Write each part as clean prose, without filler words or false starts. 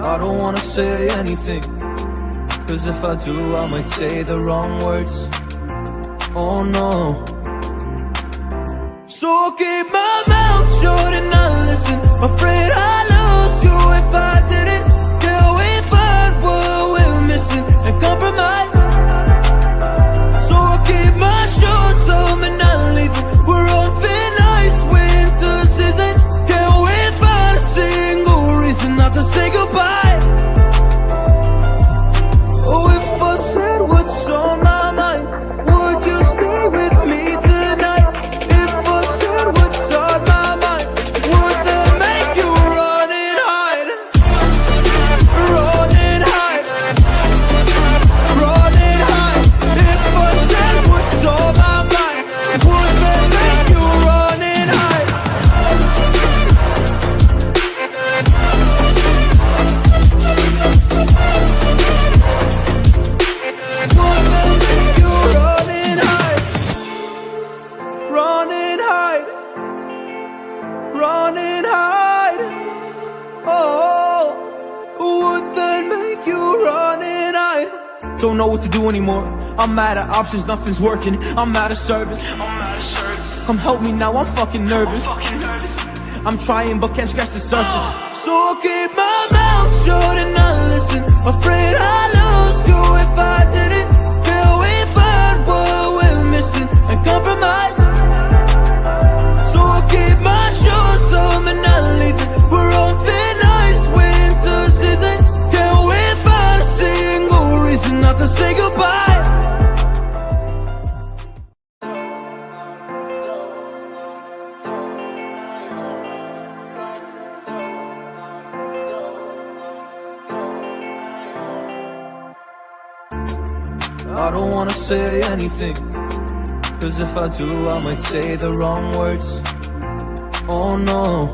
I don't wanna say anything, cause if I do I might say the wrong words. Oh no. So I'll keep my mouth shut and not listen. Afraid I'd lose you if I didn't. Till we find what we're missing and compromise. So I'll keep my shorts on and not leaving. We're on thin ice, winter season. Can't we find a single reason not to say goodbye? Oh, if I said what's on my mind, would you stay with me tonight? If I said what's on my mind, would that make you run and hide? Run and hide. Run and hide. If I said what's on my mind, would that make you run and hide? Would that make you run and hide? Run and hide. Run and hide. Oh, would that make you run and hide? Don't know what to do anymore. I'm out of options, nothing's working. I'm out of service. Come help me now, I'm fucking nervous. I'm trying but can't scratch the surface. So I'll keep my mouth shut and not listen. Afraid I'd lose you if I didn't. Till we find what we're missing and compromise. So I'll keep my shorts on and not leaving. We're on thin ice, winter season. Can't we find a single reason not to say goodbye? I don't wanna say anything, cause if I do I might say the wrong words. Oh no.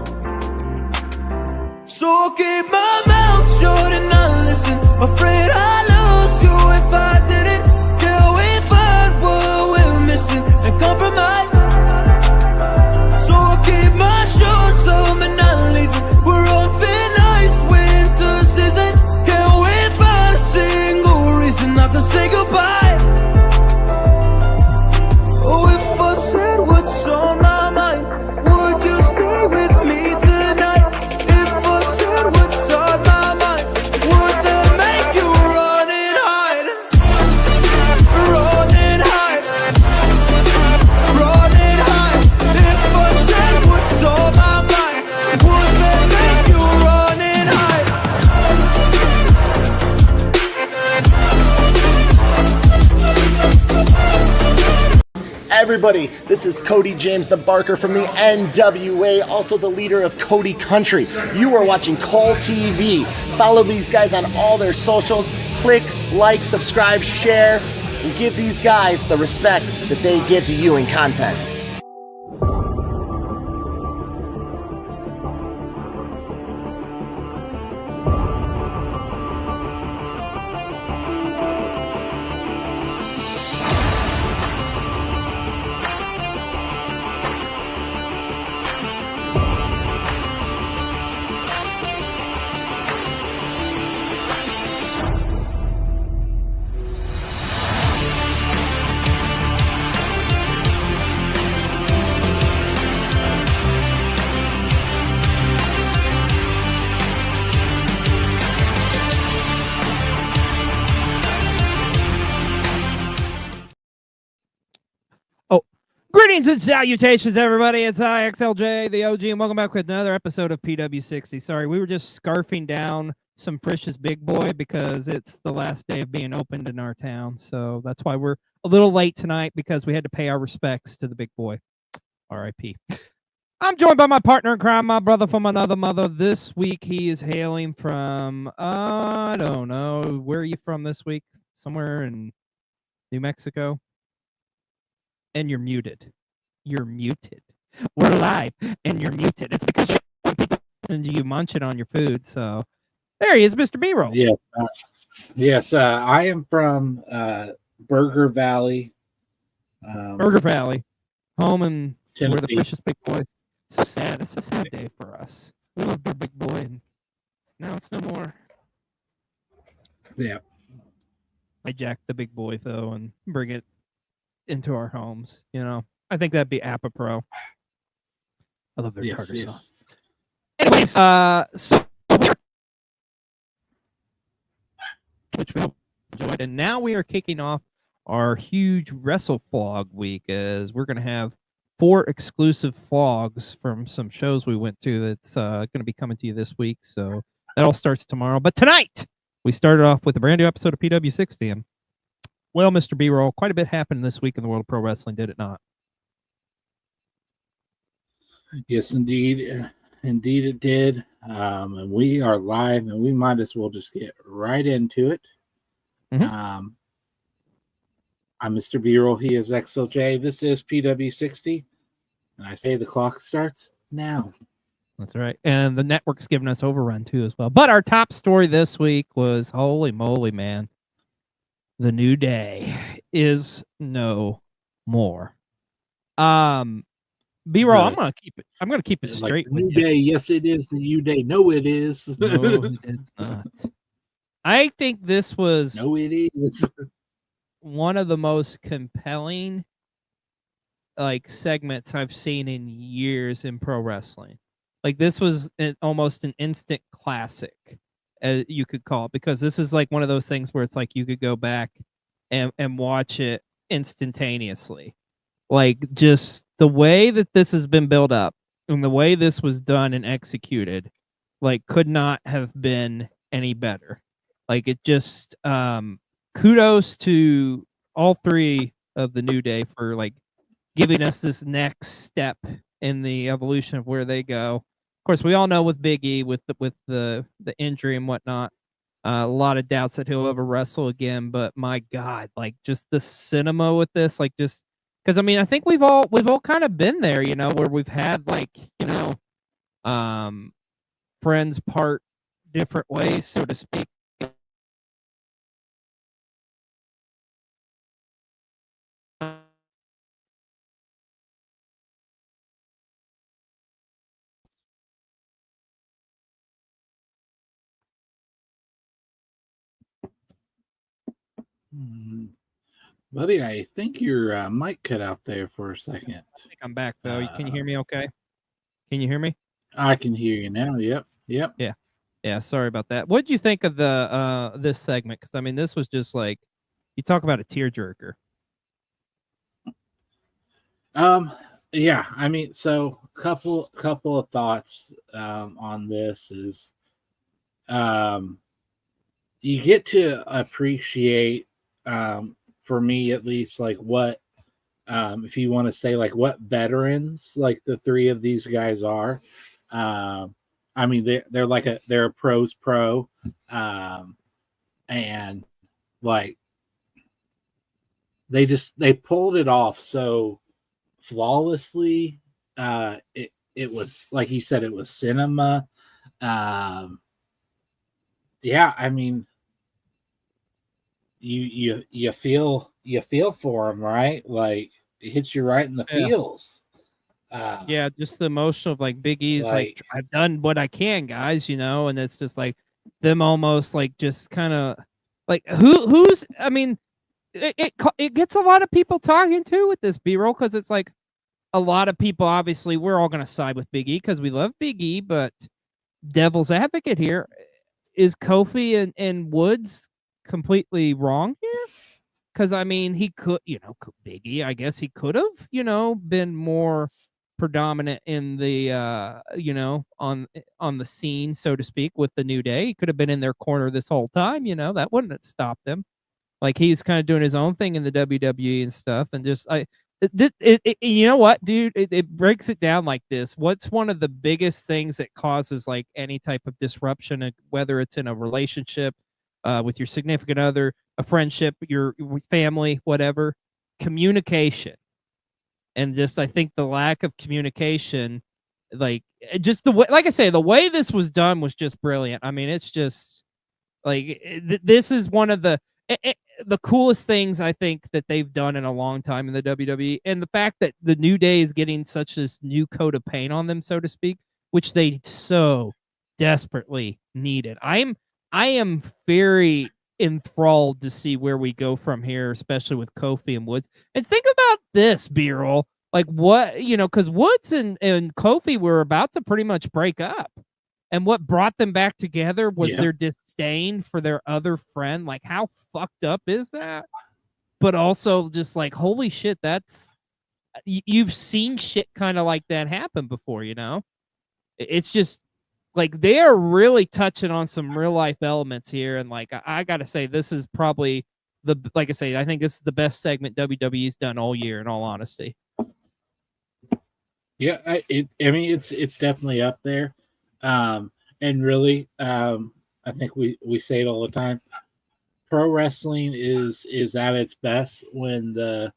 So I'll keep my mouth shut and not listen. Afraid I'd lose you if I didn't. Till we find what we're missing and compromise. So I'll keep my shorts on and not leaving. We're on thin ice, winter season. Can't we find a single reason not to say goodbye? Oh, if I said what's on my mind, would you stay with me tonight? If I said what's on my mind, would that make you run and hide? Run and hide. Run and hide. If I said what's on my mind, would that make you run and hide? Everybody, this is Cody James the Barker from the NWA, also the leader of Cody Country. You are watching Call TV. Follow these guys on all their socials. Click, like, subscribe, share, and give these guys the respect that they give to you in content. Greetings and salutations, everybody. It's I, Xlj the Og, and welcome back with another episode of PW60. Sorry, we were just scarfing down some Frisch's Big Boy because it's the last day of being opened in our town. So that's why we're a little late tonight, because we had to pay our respects to the big boy. R.I.P. I'm joined by my partner in crime, my brother from another mother. This week he is hailing from, I don't know, where are you from this week? Somewhere in New Mexico? And you're muted. You're muted. We're live, and you're muted. It's because you munching on your food. So there he is, Mr. B-Roll. Yeah, yes. I am from Burger Valley. Burger Valley, home and Tennessee. where the Frisch's Big Boy. So sad. It's a sad day for us. We love our big boy, and now it's no more. Yeah. hijack the big boy though and bring it into our homes. I think that'd be apropos. I love their Yes. tartar sauce. Yes. Anyways, so which we hope you enjoyed, and now we are kicking off our huge Wrestle Flog week, as we're going to have 4 exclusive flogs from some shows we went to that's going to be coming to you this week. So that all starts tomorrow. But tonight, we started off with a brand new episode of PW60. And, well, Mr. B-Roll, quite a bit happened this week in the world of pro wrestling, did it not? Yes, indeed. Indeed, it did. And we are live, and we might as well just get right into it. Mhm. I'm Mr. B-Roll. He is Xlj. This is PW60. And I say the clock starts now. That's right. And the network's giving us overrun, too, as well. But our top story this week was, holy moly, man. The New Day is no more. B-Roll, I'm gonna keep it straight Like with New you. Day. Yes, it is the New Day. No, it is. No, it is not. I think this was No, it is. one of the most compelling segments I've seen in years in pro wrestling. Like, this was almost an instant classic, as you could call it, because this is like one of those things where it's like you could go back and watch it instantaneously. Like, just the way that this has been built up and the way this was done and executed, like, could not have been any better. Like, it just kudos to all 3 of the New Day for like giving us this next step in the evolution of where they go. Of course, we all know with Big E, with the injury and whatnot, a lot of doubts that he'll ever wrestle again. But my God, like, just the cinema with this, like, just because I mean, I think we've all kind of been there, where we've had friends part different ways, so to speak. Buddy, I think your mic cut out there for a second. I think I'm back though. Can you hear me okay? Can you hear me? I can hear you now. Yep. Yeah, sorry about that. What did you think of the this segment? Because I mean, this was just like, you talk about a tearjerker. Yeah, I mean, so couple of thoughts on this is you get to appreciate, for me at least, like what if you want to say like what veterans like the 3 of these guys are. I mean, they're a pros pro, and like they pulled it off so flawlessly. It was, like you said, it was cinema. Yeah, I mean, you feel for them, right? Like, it hits you right in the feels. Yeah, just the emotion of like Big E's like I've done what I can, guys, and it's just like them almost like just kind of like who's I mean, it gets a lot of people talking too with this B-roll, because it's like a lot of people, obviously we're all going to side with Big E because we love Big E, but devil's advocate here, is Kofi and Woods completely wrong here? Because I mean, he could, Big E, I guess he could have, been more predominant in the on the scene, so to speak, with the New Day. He could have been in their corner this whole time, that wouldn't have stopped him. Like, he's kind of doing his own thing in the WWE and stuff, and just you know what, dude, it breaks it down like this. What's one of the biggest things that causes like any type of disruption, whether it's in a relationship with your significant other, a friendship, your family, whatever? Communication. And just, I think the lack of communication, like, just the way, like I say, the way this was done was just brilliant. I mean, it's just like, this is one of the coolest things I think that they've done in a long time in the WWE. And the fact that the New Day is getting such this new coat of paint on them, so to speak, which they so desperately needed. I am very enthralled to see where we go from here, especially with Kofi and Woods. And think about this, B-roll. Like what, because Woods and Kofi were about to pretty much break up. And what brought them back together was their disdain for their other friend. Like, how fucked up is that? But also just like, holy shit, that's you've seen shit kind of like that happen before, It's just like they are really touching on some real life elements here. And like I gotta say, this is probably like I say, I think this is the best segment WWE's done all year, in all honesty. Yeah, I mean it's definitely up there. And really, I think we say it all the time. Pro wrestling is at its best when the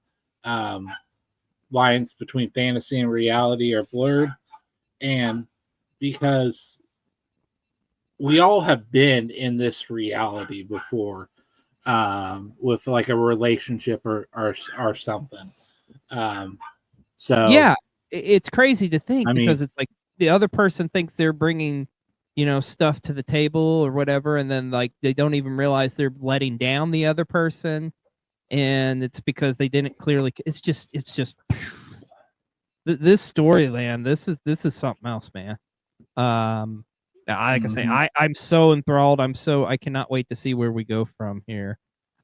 lines between fantasy and reality are blurred, and because we all have been in this reality before, with like a relationship or something. So yeah, it's crazy to think because mean, it's like the other person thinks they're bringing, stuff to the table or whatever, and then like they don't even realize they're letting down the other person, and it's because they didn't clearly. It's just this storyland. This is something else, man. Like I say, I'm so enthralled. I cannot wait to see where we go from here.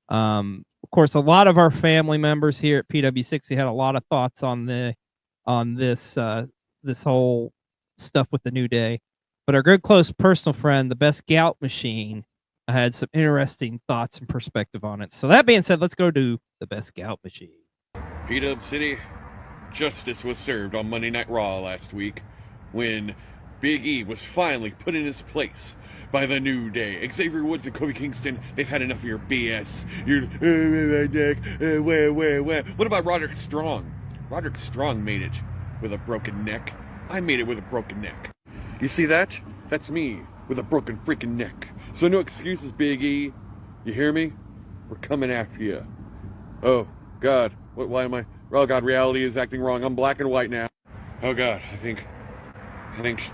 Of course, a lot of our family members here at PW60 had a lot of thoughts on this this whole stuff with the New Day. But our good close personal friend, the best gout machine, had some interesting thoughts and perspective on it. So that being said, let's go to the best gout machine. P-Dub City, justice was served on Monday Night Raw last week when Big E was finally put in his place by the New Day. Xavier Woods and Kofi Kingston, they've had enough of your BS. What about Roderick Strong? Roderick Strong made it with a broken neck. I made it with a broken neck. You see that? That's me with a broken freaking neck. So no excuses, Big E. You hear me? We're coming after you. Oh, God. Why am I? Oh, God, reality is acting wrong. I'm black and white now. Oh, God, I think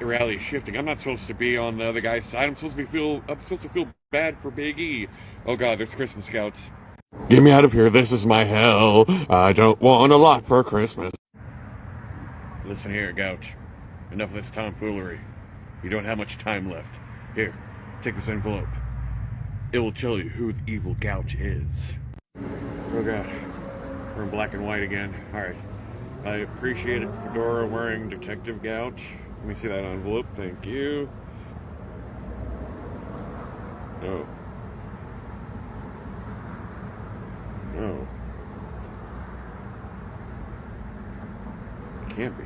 reality is shifting. I'm not supposed to be on the other guy's side. I'm supposed to feel bad for Big E. Oh, God, there's Christmas scouts. Get me out of here. This is my hell. I don't want a lot for Christmas. Listen here, Gouch. Enough of this tomfoolery. You don't have much time left. Here, take this envelope. It will tell you who the evil Gouch is. Oh, God. We're in black and white again. Alright. I appreciate it, fedora wearing Detective Gouch. Let me see that envelope. Thank you. No. No. It can't be.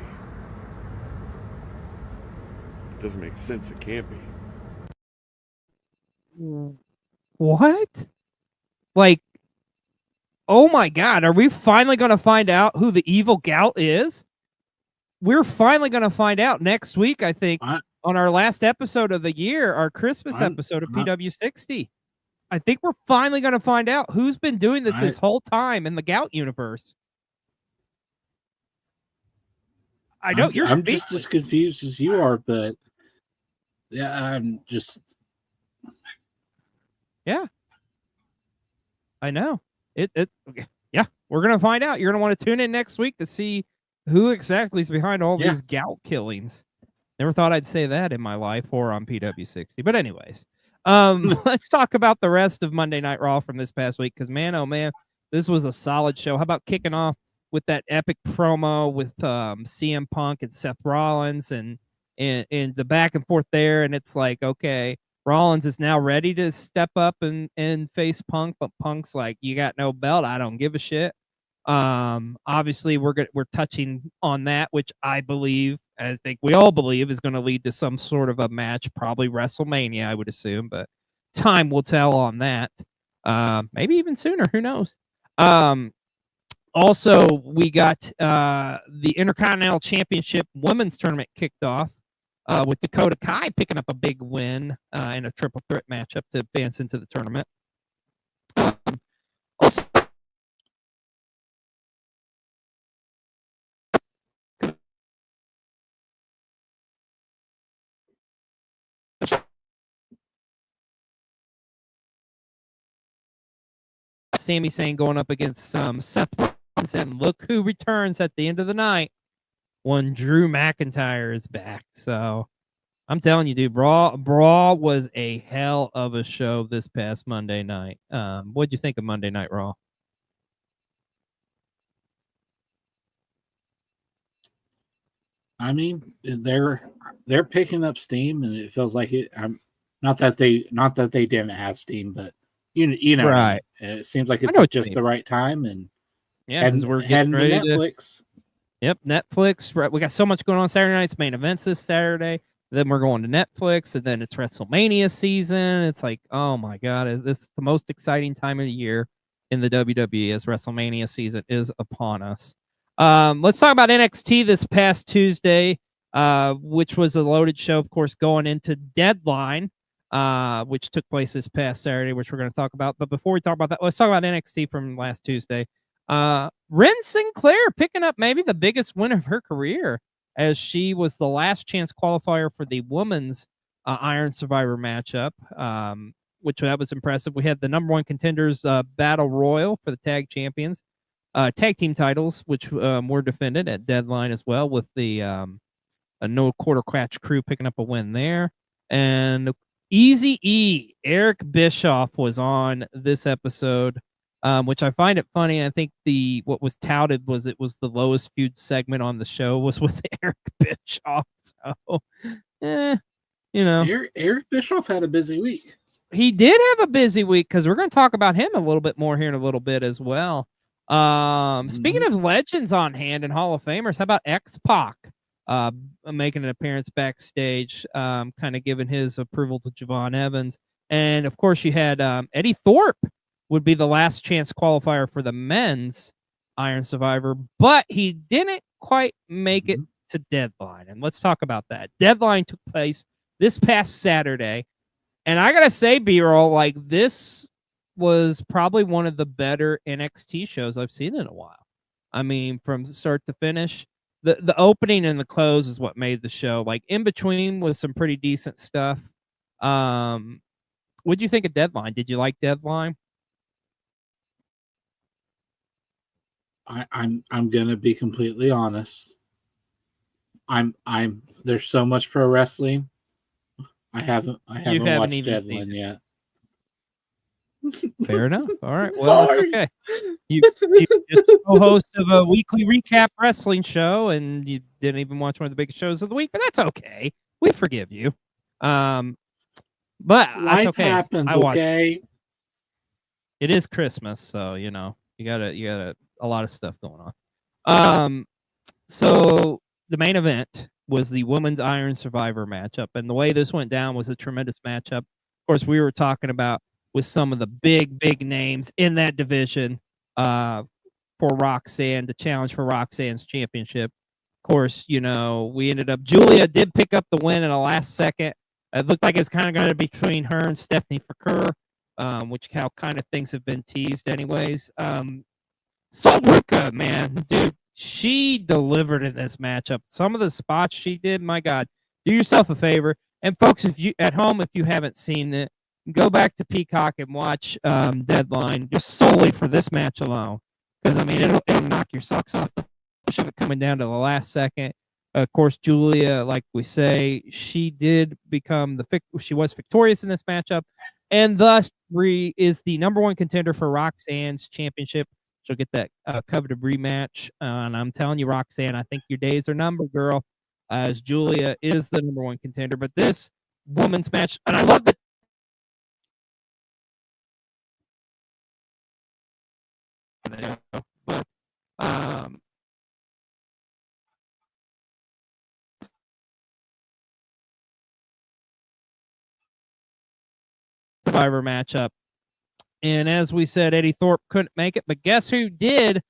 It doesn't make sense. It can't be. What? Like, oh my God, are we finally going to find out who the evil gout is? We're finally going to find out next week, I think, on our last episode of the year, our Christmas episode of PW60. I think we're finally going to find out who's been doing this whole time in the gout universe. I know I'm just as confused as you are, but yeah, I'm just. Yeah. I know. Yeah, we're going to find out. You're going to want to tune in next week to see who exactly is behind all these gout killings. Never thought I'd say that in my life or on PW60. But anyways, let's talk about the rest of Monday Night Raw from this past week, because man, oh man, this was a solid show. How about kicking off with that epic promo with CM Punk and Seth Rollins and the back and forth there, and it's like, okay, Rollins is now ready to step up and face Punk, but Punk's like, you got no belt, I don't give a shit. Obviously we're touching on that, which I think we all believe is going to lead to some sort of a match, probably WrestleMania, I would assume, but time will tell on that. Maybe even sooner, who knows. Also, we got the Intercontinental Championship Women's Tournament kicked off with Dakota Kai picking up a big win in a triple threat matchup to advance into the tournament. Also, Sami Zayn going up against Seth Rollins, and look who returns at the end of the night. One Drew McIntyre is back. So I'm telling you, dude, Raw was a hell of a show this past Monday night. What'd you think of Monday Night Raw? I mean, they're picking up steam, and it feels like it. Not that they didn't have steam, but you know, right? what I mean. It seems like it's just the right time, and yeah, because we're getting ready to Netflix. Yep, Netflix. Right, we got so much going on Saturday night's main events this Saturday. Then we're going to Netflix, and then it's WrestleMania season. It's like, oh my God, is this the most exciting time of the year in the WWE as WrestleMania season is upon us? Let's talk about NXT this past Tuesday, which was a loaded show, of course, going into Deadline, which took place this past Saturday, which we're going to talk about. But before we talk about that, let's talk about NXT from last Tuesday. Ren Sinclair picking up maybe the biggest win of her career, as she was the last chance qualifier for the women's Iron Survivor matchup, which that was impressive. We had the number one contenders battle royal for the tag champions, tag team titles, which were defended at Deadline as well, with the a no quarter catch crew picking up a win there. And Easy E, Eric Bischoff was on this episode, which I find it funny. I think what was touted was it was the lowest feud segment on the show was with Eric Bischoff. So, you know, Eric Bischoff had a busy week. He did have a busy week, because we're going to talk about him a little bit more here in a little bit as well. Speaking of legends on hand and Hall of Famers, how about X-Pac making an appearance backstage, kind of giving his approval to Javon Evans. And, of course, you had Eddie Thorpe would be the last chance qualifier for the men's Iron Survivor, but he didn't quite make it to Deadline. And let's talk about that. Deadline took place this past Saturday. And I got to say, B-Roll, like, this was probably one of the better NXT shows I've seen in a while. I mean, from start to finish, the opening and the close is what made the show. Like, in between was some pretty decent stuff. What'd you think of Deadline? Did you like Deadline? I'm gonna be completely honest. There's so much pro wrestling. I haven't watched Deadline yet. Fair enough. All right. Well, it's okay. You just a co-host of a weekly recap wrestling show, and you didn't even watch one of the biggest shows of the week, but that's okay. We forgive you. But life that's okay. happens. I watched Okay. It is Christmas, so you got a lot of stuff going on. So the main event was the Women's Iron Survivor matchup, and the way this went down was a tremendous matchup. Of course, we were talking about with some of the big names in that division for Roxanne, the challenge for Roxanne's championship. Of course, we ended up, Julia did pick up the win in the last second. It looked like it was kind of going to be between her and Stephanie Fakur, which how kind of things have been teased anyways. Solruka, man, dude, she delivered in this matchup. Some of the spots she did, my God, do yourself a favor. And folks, if you at home, if you haven't seen it, go back to Peacock and watch Deadline just solely for this match alone. Because, I mean, it'll knock your socks off the push of it coming down to the last second. Of course, Julia, like we say, she did become she was victorious in this matchup, and thus is the number one contender for Roxanne's championship. She'll get that coveted rematch. And I'm telling you, Roxanne, I think your days are numbered, girl, as Julia is the number one contender. But this women's match, and I love that. But Survivor matchup. And as we said, Eddie Thorpe couldn't make it, but guess who did?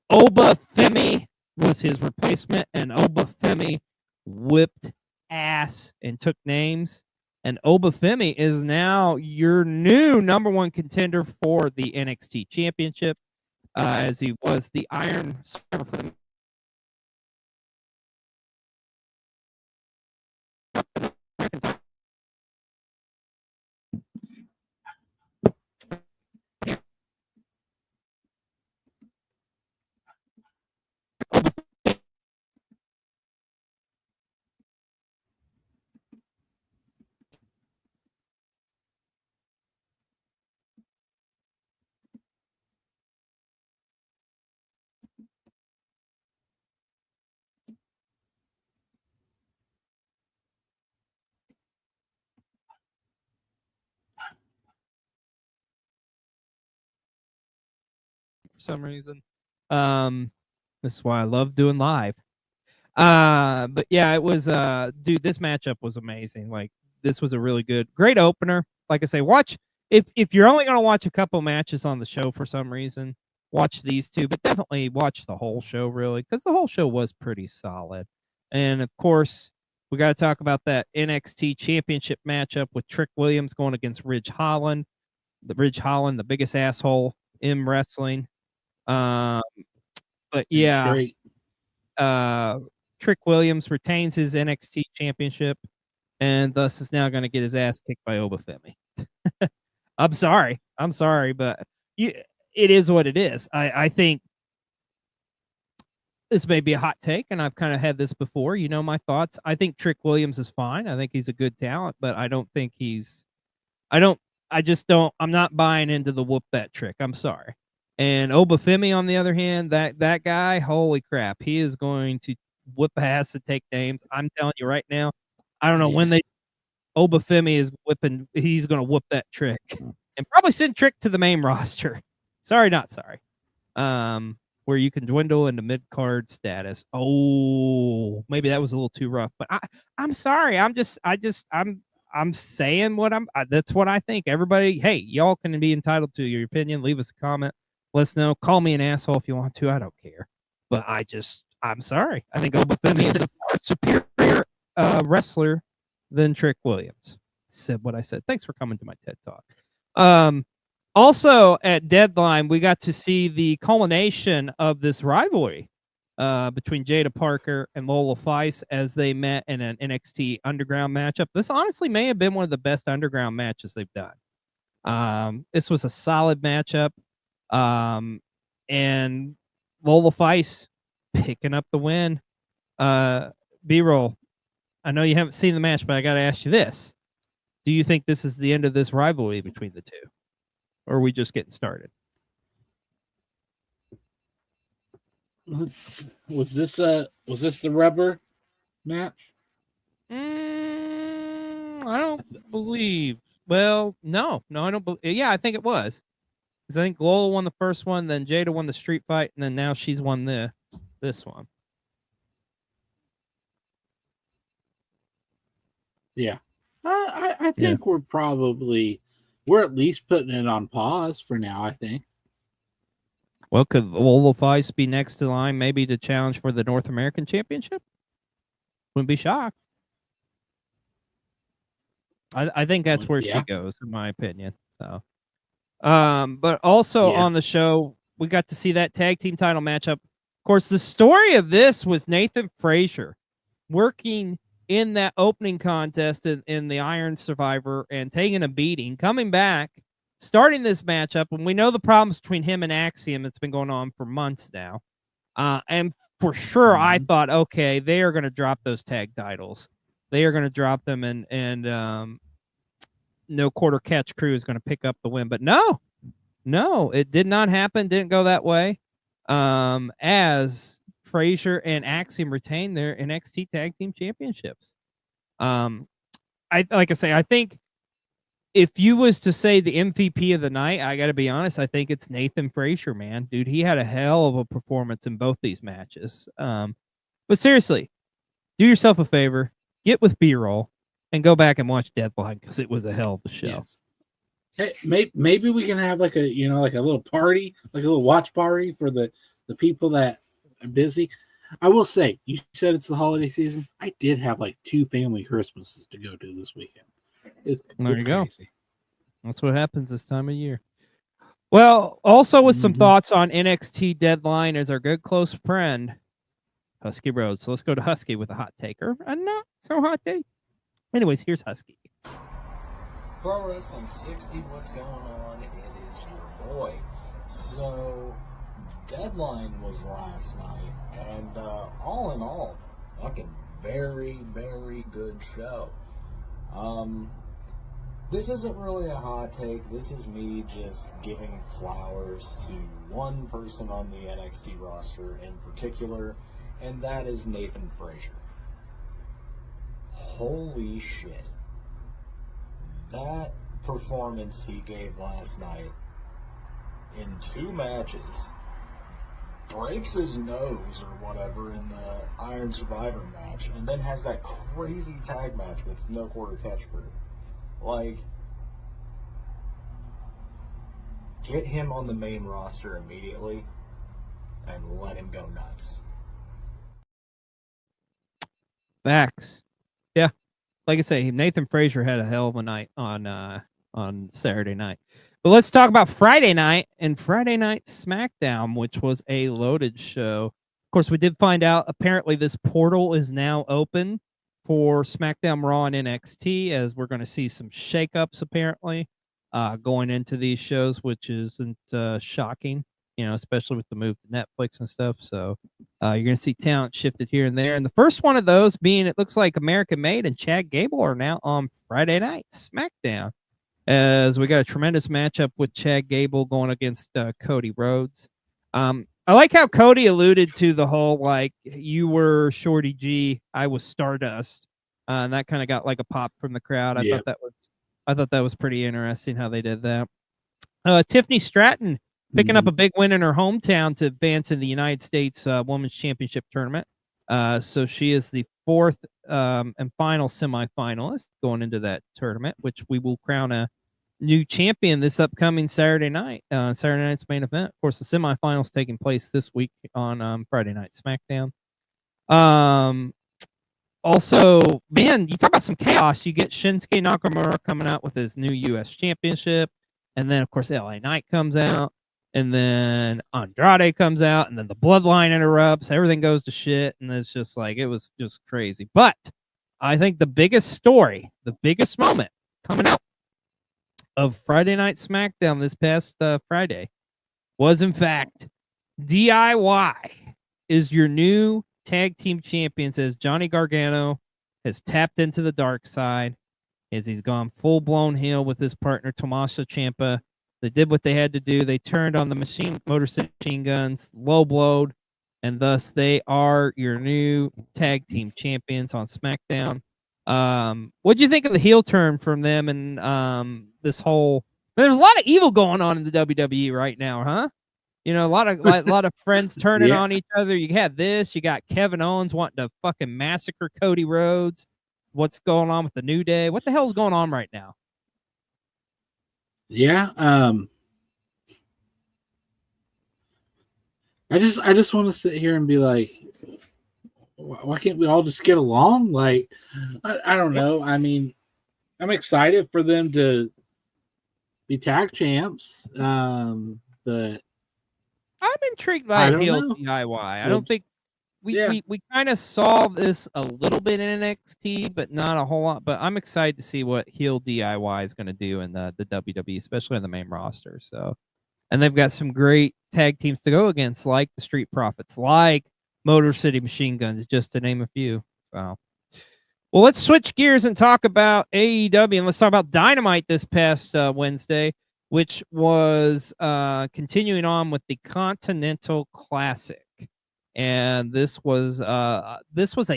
Oba Femi was his replacement, and Oba Femi whipped ass and took names. And Oba Femi is now your new number one contender for the NXT Championship, as he was the Iron Survivor for the some reason. This is why I love doing live. But yeah, it was dude, this matchup was amazing. Like, this was a really great opener. Like I say, watch if you're only gonna watch a couple matches on the show for some reason, watch these two, but definitely watch the whole show, really, because the whole show was pretty solid. And of course, we got to talk about that NXT Championship matchup with Trick Williams going against Ridge Holland. The biggest asshole in wrestling. But yeah, Straight. Trick Williams retains his NXT Championship, and thus is now going to get his ass kicked by Obafemi. I'm sorry, but it is what it is. I think this may be a hot take, and I've kind of had this before. You know my thoughts. I think Trick Williams is fine. I think he's a good talent, but I don't think I'm not buying into the whoop that trick. I'm sorry. And Obafemi, on the other hand, that guy, holy crap, he is going to whoop ass and take names. I'm telling you right now. I don't know when Obafemi is whipping. He's going to whoop that trick and probably send Trick to the main roster. Sorry, not sorry. Where you can dwindle into mid card status. Oh, maybe that was a little too rough, but I'm sorry. I'm saying that's what I think. Everybody, hey, y'all can be entitled to your opinion. Leave us a comment. Let us know. Call me an asshole if you want to. I don't care. But I'm sorry. I think Obafemi is a far superior wrestler than Trick Williams. I said what I said. Thanks for coming to my TED Talk. Also at Deadline, we got to see the culmination of this rivalry between Jada Parker and Lola Fice as they met in an NXT Underground matchup. This honestly may have been one of the best Underground matches they've done. This was a solid matchup. And Lola Fice picking up the win. B-roll, I know you haven't seen the match, but I got to ask you this. Do you think this is the end of this rivalry between the two? Or are we just getting started? Was this the rubber match? I don't believe. Well, no, I don't believe. Yeah, I think it was. Because I think Lola won the first one, then Jada won the street fight, and then now she's won this one. Yeah. I think we're at least putting it on pause for now, I think. Well, could Lola Fice be next to the line maybe to challenge for the North American Championship? Wouldn't be shocked. I think that's where she goes, in my opinion. So, but also on the show, we got to see that tag team title matchup. Of course, the story of this was Nathan Frazier working in that opening contest in the Iron Survivor and taking a beating, coming back, starting this matchup. And we know the problems between him and Axiom. It's been going on for months now. And for sure, I thought, okay, they are going to drop those tag titles. They are going to drop them, and no quarter catch crew is going to pick up the win. But no, it did not happen. Didn't go that way. As Frazier and Axiom retain their NXT Tag Team Championships. I think if you was to say the MVP of the night, I got to be honest, I think it's Nathan Frazier, man. Dude, he had a hell of a performance in both these matches. But seriously, do yourself a favor, get with B-roll, and go back and watch Deadline because it was a hell of a show. Yes. Hey, maybe we can have like a little party, like a little watch party for the people that are busy. I will say, you said it's the holiday season. I did have like 2 family Christmases to go to this weekend. There you go. That's what happens this time of year. Well, also with some thoughts on NXT Deadline is our good close friend, Husky Rhodes. So let's go to Husky with a hot taker. A not so hot take. Anyways, here's Husky. Pro Wrestling 60, what's going on? It is your boy. So, Deadline was last night, and all in all, fucking very, very good show. This isn't really a hot take. This is me just giving flowers to one person on the NXT roster in particular, and that is Nathan Frazier. Holy shit. That performance he gave last night in 2 matches breaks his nose or whatever in the Iron Survivor match, and then has that crazy tag match with no quarter catch crew. Like, get him on the main roster immediately and let him go nuts. Facts. Yeah. Like I say, Nathan Frazier had a hell of a night on Saturday night. But let's talk about Friday night and Friday Night SmackDown, which was a loaded show. Of course, we did find out apparently this portal is now open for SmackDown, Raw, and NXT, as we're going to see some shakeups apparently going into these shows, which isn't shocking, especially with the move to Netflix and stuff. So you're going to see talent shifted here and there. And the first one of those being, it looks like American Made and Chad Gable are now on Friday Night SmackDown, as we got a tremendous matchup with Chad Gable going against Cody Rhodes. I like how Cody alluded to the whole, like, you were Shorty G, I was Stardust, and that kind of got like a pop from the crowd. I thought that was pretty interesting how they did that. Tiffany Stratton picking up a big win in her hometown to advance in the United States Women's Championship Tournament. So she is the fourth and final semifinalist going into that tournament, which we will crown a new champion this upcoming Saturday night. Saturday night's main event. Of course, the semifinals taking place this week on Friday Night SmackDown. Also, man, you talk about some chaos. You get Shinsuke Nakamura coming out with his new U.S. Championship, and then, of course, LA Knight comes out, and then Andrade comes out, and then the Bloodline interrupts. Everything goes to shit, and it's just like, it was just crazy. But I think the biggest story, the biggest moment coming out of Friday Night SmackDown this past Friday was, in fact, DIY is your new tag team champions, as Johnny Gargano has tapped into the dark side, as he's gone full-blown heel with his partner Tommaso Ciampa. They did what they had to do. They turned on the Motor City Machine Guns, low-blowed, and thus they are your new tag team champions on SmackDown. What do you think of the heel turn from them and this whole? There's a lot of evil going on in the WWE right now, huh? A lot of friends turning on each other. You had this. You got Kevin Owens wanting to fucking massacre Cody Rhodes. What's going on with the New Day? What the hell's going on right now? Yeah. I just want to sit here and be like, why can't we all just get along? Like, I don't know. I mean, I'm excited for them to be tag champs, but I'm intrigued by heel DIY. I don't think we kind of saw this a little bit in NXT, but not a whole lot. But I'm excited to see what heel DIY is going to do in the WWE, especially on the main roster. So, and they've got some great tag teams to go against, like the Street Profits, like Motor City Machine Guns, just to name a few. So, well, let's switch gears and talk about AEW, and let's talk about Dynamite this past Wednesday, which was continuing on with the Continental Classic. And this was a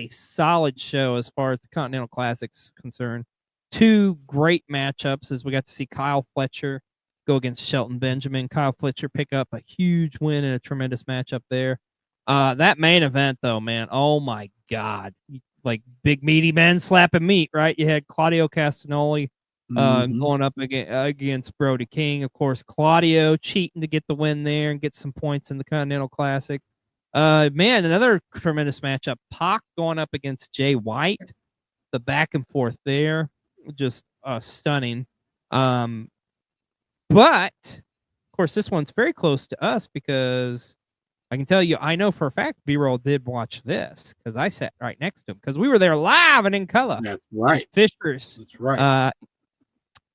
solid show as far as the Continental Classic's concerned. Two great matchups, as we got to see Kyle Fletcher go against Shelton Benjamin. Kyle Fletcher pick up a huge win in a tremendous matchup there. That main event, though, man, oh my God. Like big meaty men slapping meat, right? You had Claudio Castagnoli going up against Brody King. Of course, Claudio cheating to get the win there and get some points in the Continental Classic. Man, another tremendous matchup. Pac going up against Jay White. The back and forth there, just stunning. But, of course, this one's very close to us because I can tell you, I know for a fact B-Roll did watch this because I sat right next to him because we were there live and in color. That's right. Fishers. That's right.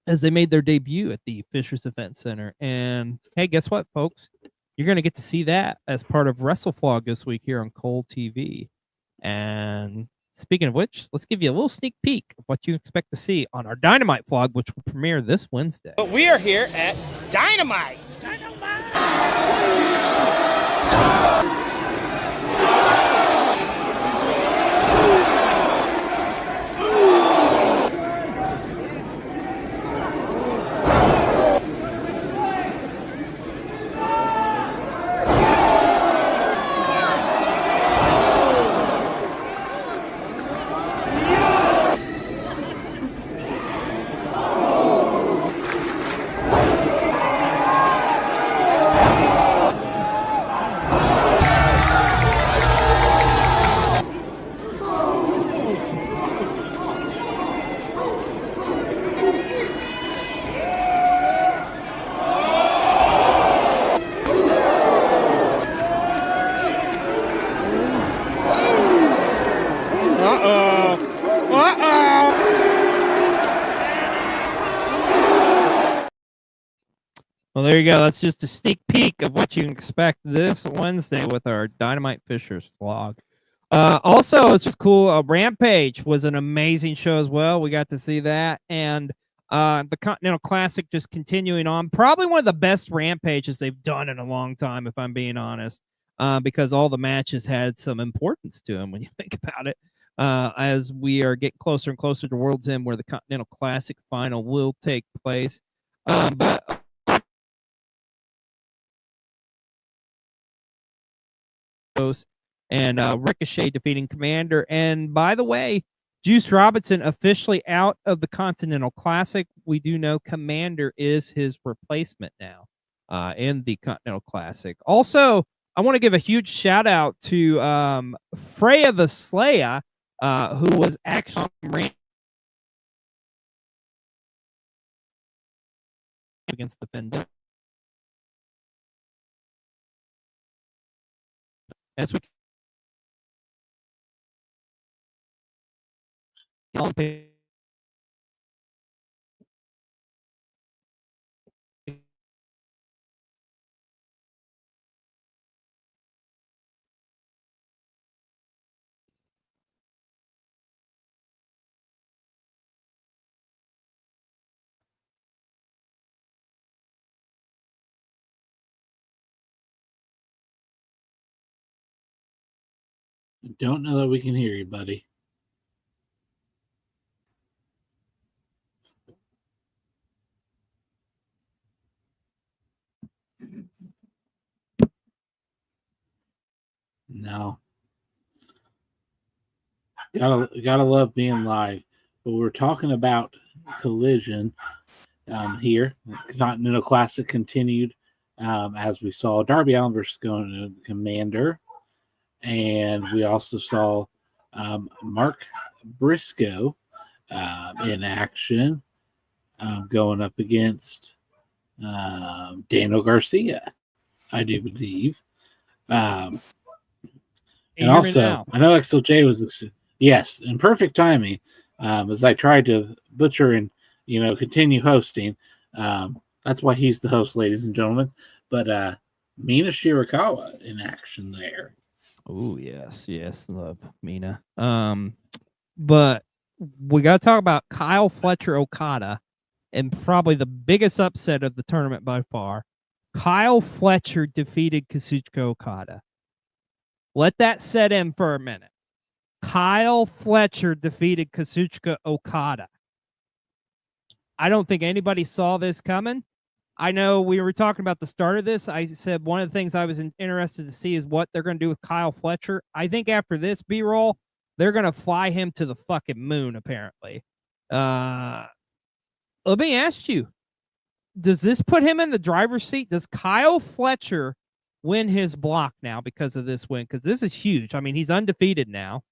As they made their debut at the Fishers Event Center. And, hey, guess what, folks? You're going to get to see that as part of WrestleFlog this week here on Cole TV. And speaking of which, let's give you a little sneak peek of what you expect to see on our Dynamite vlog, which will premiere this Wednesday. But we are here at Dynamite. Well, there you go. That's just a sneak peek of what you can expect this Wednesday with our Dynamite Fishers vlog. Also, it's just cool. Rampage was an amazing show as well. We got to see that. And the Continental Classic just continuing on. Probably one of the best Rampages they've done in a long time, if I'm being honest, because all the matches had some importance to them when you think about it. As we are getting closer and closer to World's End, where the Continental Classic final will take place. But and Ricochet defeating Commander. And by the way, Juice Robinson officially out of the Continental Classic. We do know Commander is his replacement now in the Continental Classic. Also, I want to give a huge shout out to Freya the Slayer, who was actually against the Fendel. As we Don't know that we can hear you, buddy. No. Gotta love being live. But we're talking about Collision here. The Continental Classic continued as we saw Darby Allin versus going to Commander. And we also saw Mark Briscoe in action going up against Daniel Garcia, I do believe. And also, I know Xlj was, yes, in perfect timing, as I tried to butcher and, continue hosting. That's why he's the host, ladies and gentlemen. But Mina Shirakawa in action there. Oh, yes, love Mina. But we got to talk about Kyle Fletcher Okada, and probably the biggest upset of the tournament by far. Kyle Fletcher defeated Kazuchika Okada. Let that set in for a minute. Kyle Fletcher defeated Kazuchika Okada. I don't think anybody saw this coming. I know we were talking about the start of this. I said one of the things I was interested to see is what they're going to do with Kyle Fletcher. I think after this B-roll, they're going to fly him to the fucking moon, apparently. Let me ask you, does this put him in the driver's seat? Does Kyle Fletcher win his block now because of this win? Because this is huge. I mean, he's undefeated now.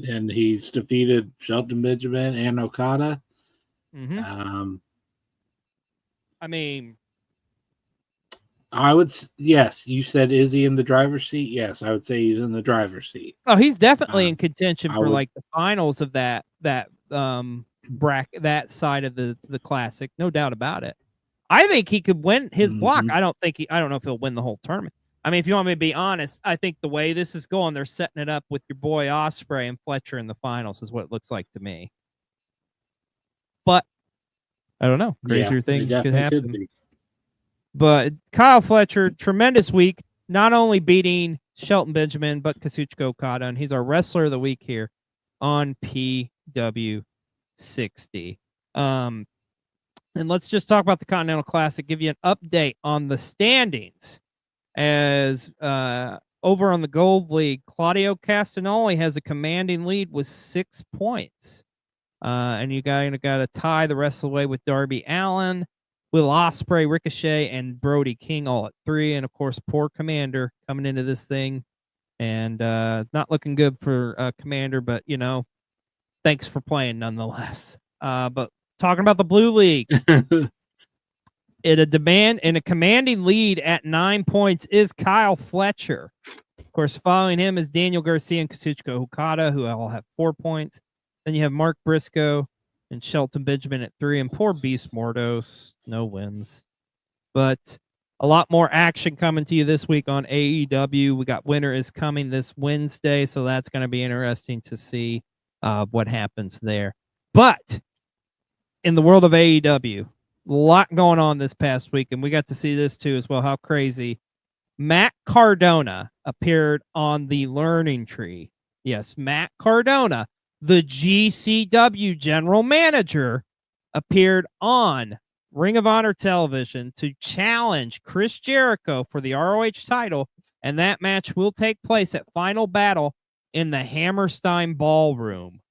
And he's defeated Shelton Benjamin and Okada. Mm-hmm. I mean, I would, yes, you said, is he in the driver's seat? Yes, I would say he's in the driver's seat. Oh, he's definitely in contention for like the finals of that bracket, that side of the classic, no doubt about it. I think he could win his block. I don't know if he'll win the whole tournament. I mean, if you want me to be honest, I think the way this is going, they're setting it up with your boy Ospreay and Fletcher in the finals is what it looks like to me. But I don't know. Crazier things could happen. But Kyle Fletcher, tremendous week. Not only beating Shelton Benjamin, but Kazuchika Okada, and he's our wrestler of the week here on PW60. And let's just talk about the Continental Classic. Give you an update on the standings. As over on the Gold League, Claudio Castagnoli has a commanding lead with 6 points. And you got to tie the rest of the way with Darby Allin, Will Ospreay, Ricochet, and Brody King all at 3. And, of course, poor Commander coming into this thing. And not looking good for Commander, but, thanks for playing nonetheless. But talking about the Blue League. In a commanding lead at 9 points is Kyle Fletcher. Of course, following him is Daniel Garcia and Kazuchika Okada, who all have 4 points. Then you have Mark Briscoe and Shelton Benjamin at 3, and poor Beast Mordos, no wins. But a lot more action coming to you this week on AEW. We got Winter is Coming this Wednesday, so that's going to be interesting to see what happens there. But in the world of AEW, a lot going on this past week, and we got to see this too as well. How crazy. Matt Cardona appeared on the Learning Tree. Yes, Matt Cardona, the GCW general manager, appeared on Ring of Honor television to challenge Chris Jericho for the ROH title, and that match will take place at Final Battle in the Hammerstein Ballroom.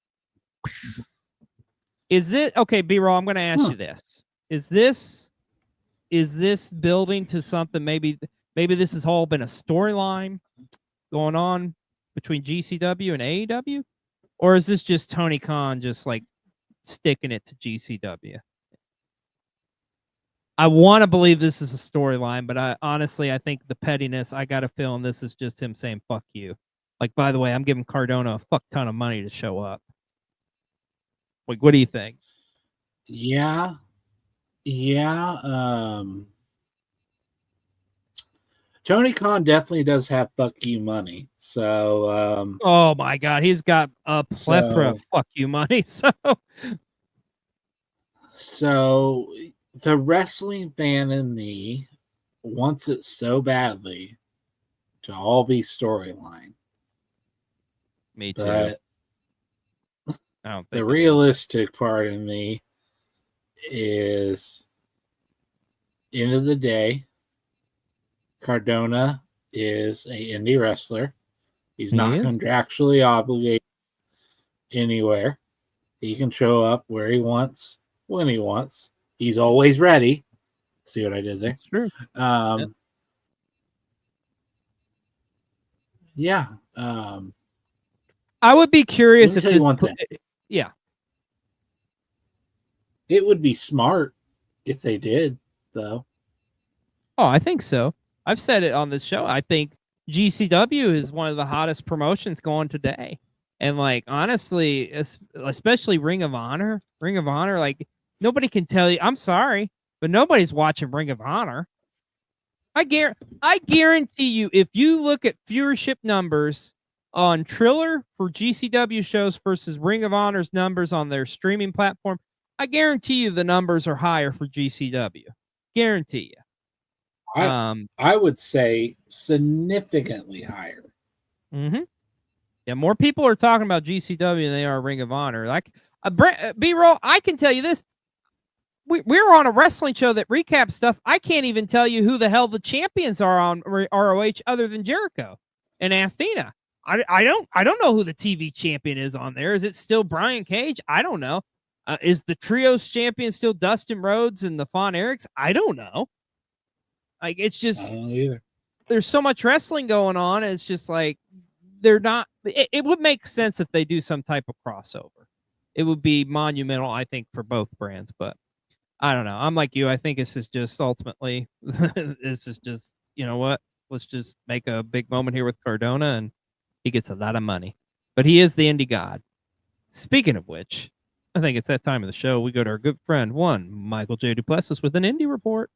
Is it okay, B-Roll? I'm going to ask you this: Is this building to something? Maybe this has all been a storyline going on between GCW and AEW, or is this just Tony Khan just like sticking it to GCW? I want to believe this is a storyline, but I think the pettiness, I got a feeling this is just him saying, fuck you. Like, by the way, I'm giving Cardona a fuck ton of money to show up. Like, what do you think? Yeah. Tony Khan definitely does have fuck you money. So, oh my God, he's got a plethora of fuck you money. So the wrestling fan in me wants it so badly to all be storyline. Me too. But I don't think the realistic part in me is, end of the day, Cardona is an indie wrestler. He's not contractually obligated anywhere. He can show up where he wants, when he wants. He's always ready. See what I did there? That's true. Yeah. I would be curious if this. Yeah. It would be smart if they did, though. Oh, I think so. I've said it on this show. I think GCW is one of the hottest promotions going today. And like, honestly, especially Ring of Honor, like nobody can tell you, I'm sorry, but nobody's watching Ring of Honor. I guarantee you, if you look at viewership numbers on Triller for GCW shows versus Ring of Honor's numbers on their streaming platform, I guarantee you the numbers are higher for GCW. Guarantee you. I would say significantly higher. Mm-hmm. Yeah, more people are talking about GCW than they are Ring of Honor. Like, B-Roll, I can tell you this. We're on a wrestling show that recaps stuff. I can't even tell you who the hell the champions are on ROH other than Jericho and Athena. I don't know who the TV champion is on there. Is it still Brian Cage? I don't know. Is the trios champion still Dustin Rhodes and the Von Erichs? I don't know. Like, it's just, I don't know either. There's so much wrestling going on. It's just like, they're not, it would make sense if they do some type of crossover. It would be monumental, I think, for both brands, but I don't know. I'm like you. I think this is just ultimately, this is just, you know what? Let's just make a big moment here with Cardona, and he gets a lot of money. But he is the indie god. Speaking of which, I think it's that time of the show. We go to our good friend, Michael J. Duplessis with an indie report.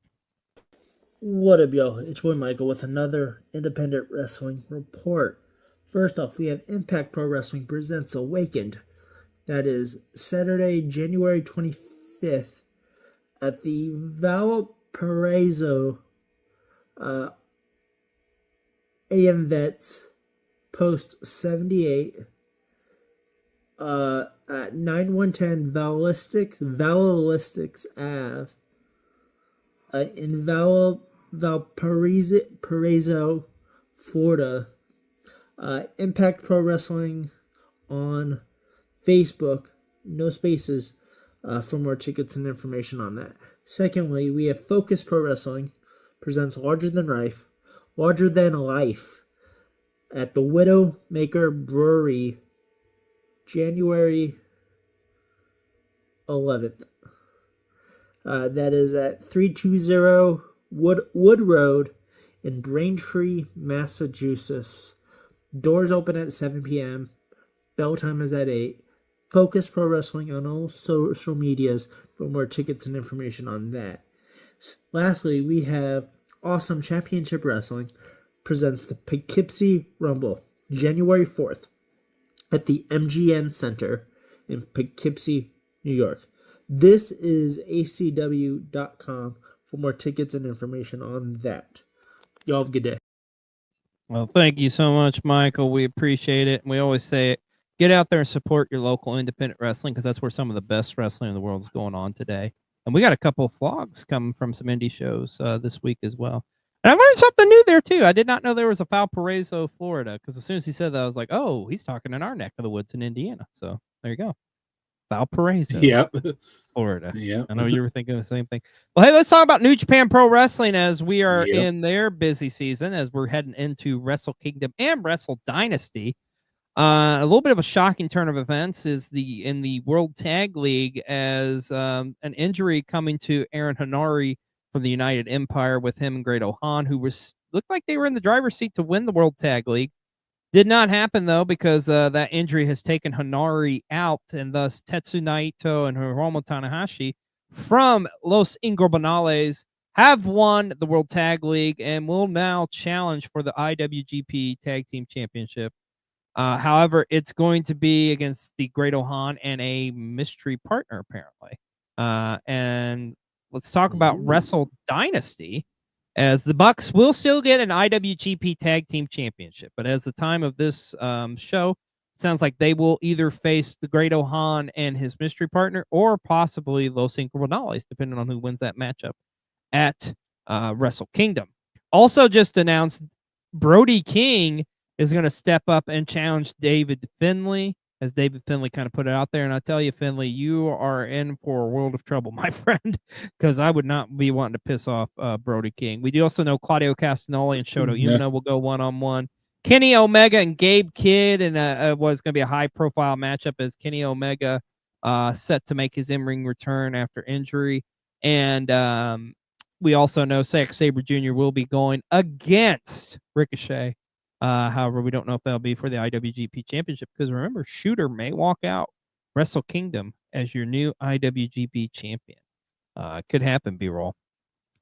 What up, y'all? It's boy Michael with another independent wrestling report. First off, we have Impact Pro Wrestling presents Awakened. That is Saturday, January 25th at the Valparaiso AM Vets Post 78 at 9110 Vallistics Ave in Valparaiso, Florida. Impact Pro Wrestling on Facebook, no spaces, for more tickets and information on that. Secondly, we have Focus Pro Wrestling presents Larger Than Life at the Widowmaker Brewery, January 11th. That is at 320 Wood Road in Braintree, Massachusetts. Doors open at 7 p.m. Bell time is at 8. Focus Pro Wrestling on all social medias for more tickets and information on that. Lastly, we have Awesome Championship Wrestling presents the Poughkeepsie Rumble, January 4th, at the MGN Center in Poughkeepsie, New York. This is acw.com for more tickets and information on that. Y'all have a good day. Well, thank you so much, Michael. We appreciate it. We always say it. Get out there and support your local independent wrestling because that's where some of the best wrestling in the world is going on today. And we got a couple of vlogs coming from some indie shows this week as well. And I learned something new there, too. I did not know there was a Valparaiso, Florida, because as soon as he said that, I was like, oh, he's talking in our neck of the woods in Indiana. So there you go. Valparaiso, Florida. Yeah. I know you were thinking the same thing. Well, hey, let's talk about New Japan Pro Wrestling as we are in their busy season, as we're heading into Wrestle Kingdom and Wrestle Dynasty. A little bit of a shocking turn of events is in the World Tag League as an injury coming to Aaron Hanari from the United Empire with him and Great Ohan, who looked like they were in the driver's seat to win the World Tag League. Did not happen, though, because that injury has taken Hanari out, and thus Tetsu Naito and Hiromu Tanahashi from Los Ingobernables have won the World Tag League and will now challenge for the IWGP Tag Team Championship. However, it's going to be against the Great Ohan and a mystery partner, apparently. And let's talk about Wrestle Dynasty, as the Bucks will still get an IWGP Tag Team Championship. But as the time of this show, it sounds like they will either face the Great Ohan and his mystery partner or possibly Los Ingobernables, depending on who wins that matchup at Wrestle Kingdom. Also just announced Brody King is going to step up and challenge David Finlay, as David Finlay kind of put it out there. And I tell you, Finlay, you are in for a world of trouble, my friend, because I would not be wanting to piss off Brody King. We do also know Claudio Castagnoli and Shota Umino will go one-on-one. Kenny Omega and Gabe Kidd, and was going to be a high-profile matchup as Kenny Omega set to make his in-ring return after injury. And we also know Zack Sabre Jr. will be going against Ricochet. However, we don't know if that'll be for the IWGP Championship because remember, Shooter may walk out Wrestle Kingdom as your new IWGP Champion. Could happen, B-roll.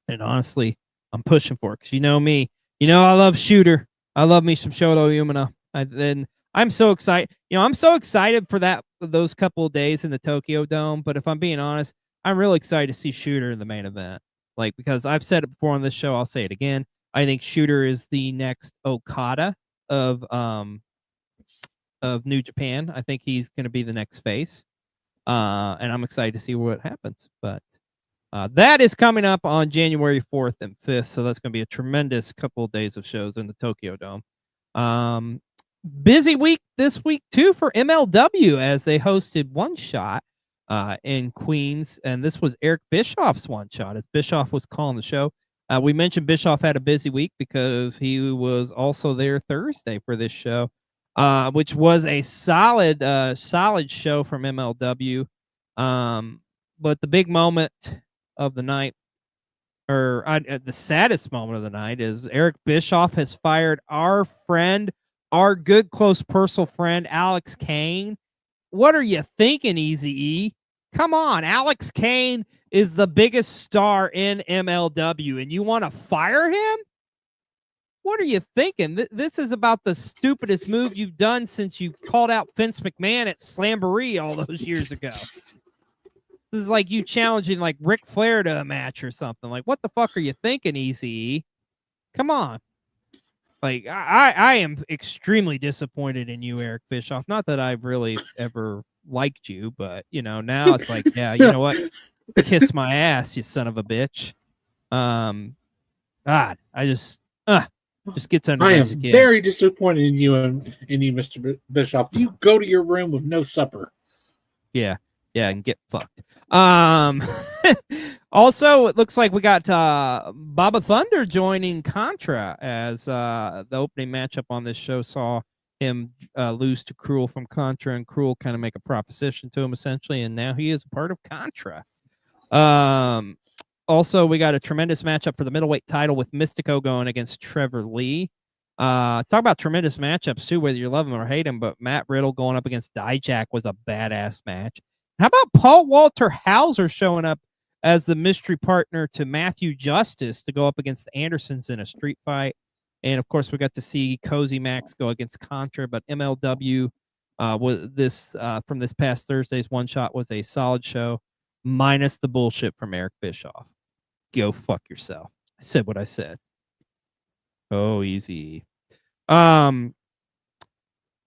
And honestly, I'm pushing for it because you know me. You know I love Shooter. I love me some Shota Umino. Then I'm so excited. You know, I'm so excited for those couple of days in the Tokyo Dome. But if I'm being honest, I'm really excited to see Shooter in the main event. Like, because I've said it before on this show, I'll say it again. I think Shooter is the next Okada of New Japan. I think he's going to be the next face, and I'm excited to see what happens. But that is coming up on January 4th and 5th, so that's going to be a tremendous couple of days of shows in the Tokyo Dome. Busy week this week, too, for MLW, as they hosted One Shot in Queens, and this was Eric Bischoff's One Shot, as Bischoff was calling the show. We mentioned Bischoff had a busy week because he was also there Thursday for this show, which was a solid show from MLW. But the big moment of the night, or the saddest moment of the night, is Eric Bischoff has fired our friend, our good close personal friend, Alex Kane. What are you thinking, Eazy-E? Come on, Alex Kane is the biggest star in MLW, and you want to fire him? What are you thinking? This is about the stupidest move you've done since you called out Vince McMahon at Slamboree all those years ago. This is like you challenging like Ric Flair to a match or something. Like, what the fuck are you thinking, Eazy-E? Come on. Like, I am extremely disappointed in you, Eric Bischoff. Not that I've really ever liked you, but, you know, now it's like, yeah, you know what? Kiss my ass, you son of a bitch. God, I just gets under my skin. I am very disappointed in you, Mr. Bischoff. You go to your room with no supper. Yeah, and get fucked. Also, it looks like we got Baba Thunder joining Contra as the opening matchup on this show saw him lose to Cruel from Contra, and Cruel kind of make a proposition to him essentially, and now he is a part of Contra. Also, we got a tremendous matchup for the middleweight title with Mystico going against Trevor Lee. Talk about tremendous matchups too, whether you love him or hate him. But Matt Riddle going up against Dijak was a badass match. How about Paul Walter Hauser showing up as the mystery partner to Matthew Justice to go up against the Andersons in a street fight? And of course, we got to see Cozy Max go against Contra. But MLW was this from this past Thursday's one shot was a solid show, minus the bullshit from Eric Bischoff. Go fuck yourself. I said what I said. Oh, easy.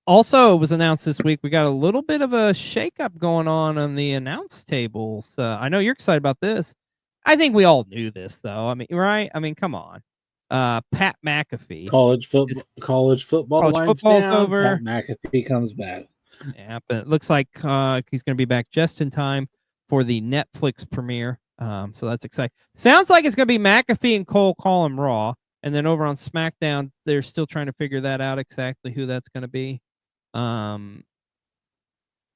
Also, it was announced this week we got a little bit of a shakeup going on the announce tables. I know you're excited about this. I think we all knew this, though. I mean, right? I mean, come on. Pat McAfee. College football. College football's down, over. Pat McAfee comes back. Yeah, but it looks like he's going to be back just in time for the Netflix premiere. So that's exciting. Sounds like it's going to be McAfee and Cole call him Raw. And then over on SmackDown, they're still trying to figure that out exactly who that's going to be.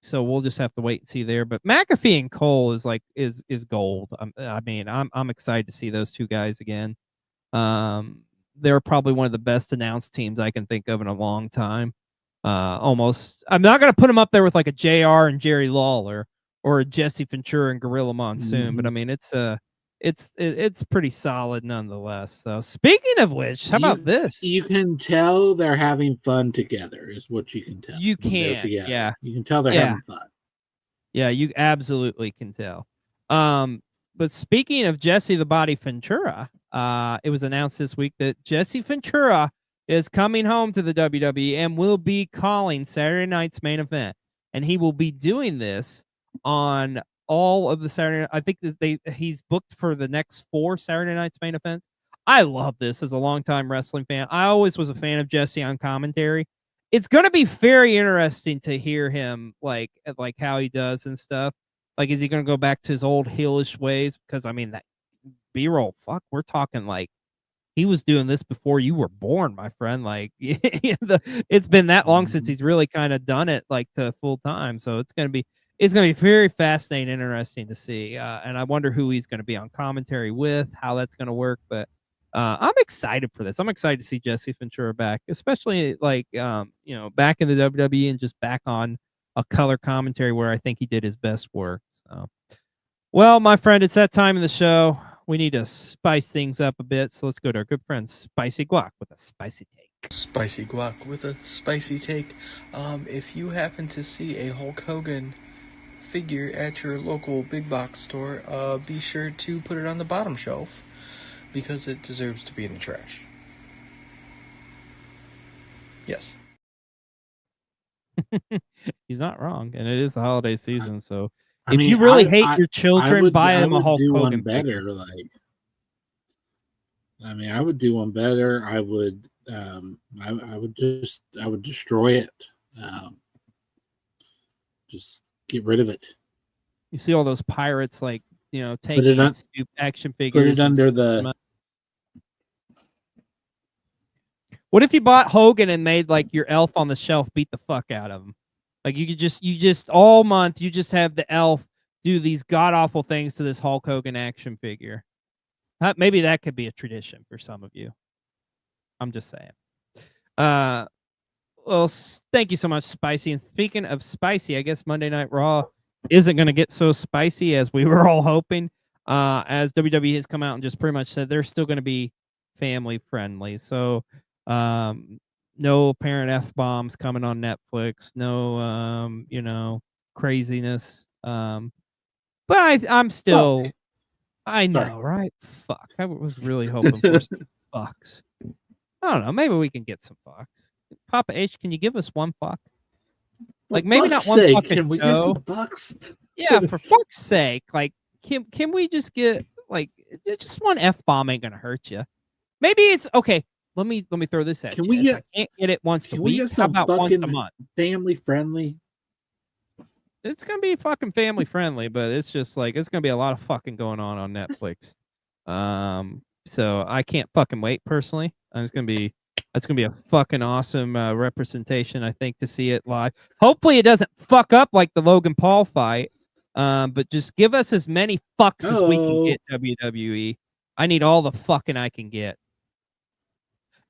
So we'll just have to wait and see there. But McAfee and Cole is gold. I'm excited to see those two guys again. They're probably one of the best announced teams I can think of in a long time. Almost, I'm not going to put them up there with like a JR and Jerry Lawler or a Jesse Ventura and Gorilla Monsoon, but I mean it's pretty solid nonetheless. So speaking of which, how about this? You can tell they're having fun together, is what you can tell. You can, yeah. You can tell they're having fun. Yeah, you absolutely can tell. But speaking of Jesse the Body Ventura, it was announced this week that Jesse Ventura is coming home to the WWE and will be calling Saturday night's main event. And he will be doing this on all of the Saturday. I think that he's booked for the next 4 Saturday night's main events. I love this as a longtime wrestling fan. I always was a fan of Jesse on commentary. It's going to be very interesting to hear him like how he does and stuff. Like, is he going to go back to his old heelish ways? Because I mean, that B-roll, fuck, we're talking like he was doing this before you were born, my friend. Like, it's been that long since he's really kind of done it like to full time. So it's going to be very fascinating, interesting to see. And I wonder who he's going to be on commentary with, how that's going to work. But I'm excited for this. I'm excited to see Jesse Ventura back, especially like, back in the WWE and just back on a color commentary where I think he did his best work. So, well, my friend, it's that time of the show. We need to spice things up a bit. So let's go to our good friend Spicy Guac with a spicy take. Spicy Guac with a spicy take. If you happen to see a Hulk Hogan figure at your local big box store, be sure to put it on the bottom shelf because it deserves to be in the trash. Yes. He's not wrong, and it is the holiday season, so if you really hate your children, buy them a Hulk Hogan better. I would do one better. I would destroy it. Just get rid of it. You see all those pirates taking action figures. Put it under the. What if you bought Hogan and made like your elf on the shelf beat the fuck out of him? Like you just all month you just have the elf do these god awful things to this Hulk Hogan action figure. Maybe that could be a tradition for some of you. I'm just saying. Well, thank you so much, Spicy. And speaking of spicy, I guess Monday Night Raw isn't going to get so spicy as we were all hoping. As WWE has come out and just pretty much said they're still going to be family friendly. So. No apparent F-bombs coming on Netflix. No, craziness. But I'm still. Fuck. I know, Sorry. right? Fuck. I was really hoping for some fucks. I don't know. Maybe we can get some fucks. Papa H, can you give us one fuck? Like maybe not one fuck. Can we get some bucks? Yeah, for fuck's sake. Like, can we just get like just one F-bomb ain't gonna hurt you. Maybe it's okay. Let me throw this at you. I can't get it once a week. How about once a month? Family friendly. It's gonna be fucking family friendly, but it's just like it's gonna be a lot of fucking going on Netflix. So I can't fucking wait personally. That's gonna be a fucking awesome representation. I think to see it live. Hopefully it doesn't fuck up like the Logan Paul fight. But just give us as many fucks as we can Oh. get, WWE. I need all the fucking I can get.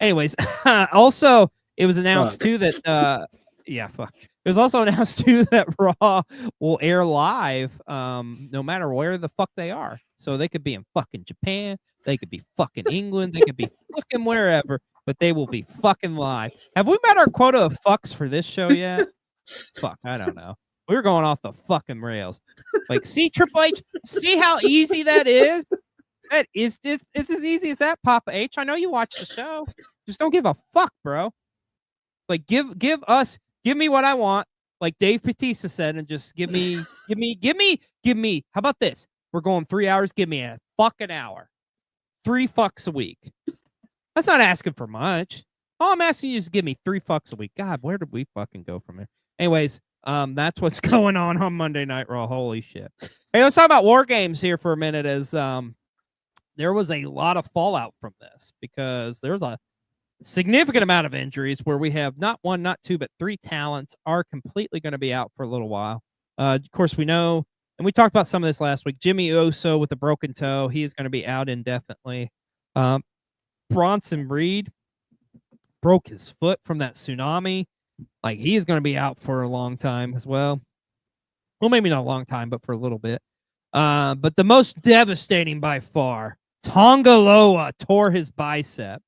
Anyways, also it was announced Fuck. too that yeah, fuck. It was also announced too that Raw will air live no matter where the fuck they are. So they could be in fucking Japan, they could be fucking England, they could be fucking wherever, but they will be fucking live. Have we met our quota of fucks for this show yet? Fuck, I don't know. We're going off the fucking rails. Like, see, Triple H, see how easy that is? That is it's as easy as that, Papa H. I know you watch the show. Just don't give a fuck, bro. Like, give me what I want, like Dave Bautista said, and just give me. How about this? We're going 3 hours. Give me a fucking hour. 3 fucks a week. That's not asking for much. All I'm asking you is give me 3 fucks a week. God, where did we fucking go from here? Anyways, that's what's going on Monday Night Raw. Holy shit. Hey, let's talk about War Games here for a minute. As there was a lot of fallout from this because there's a significant amount of injuries where we have not 1, not 2, but 3 talents are completely going to be out for a little while. Of course, we know, and we talked about some of this last week. Jimmy Uso with a broken toe, he is going to be out indefinitely. Bronson Reed broke his foot from that tsunami. Like, he is going to be out for a long time as well. Well, maybe not a long time, but for a little bit. But the most devastating by far, Tonga Loa tore his bicep.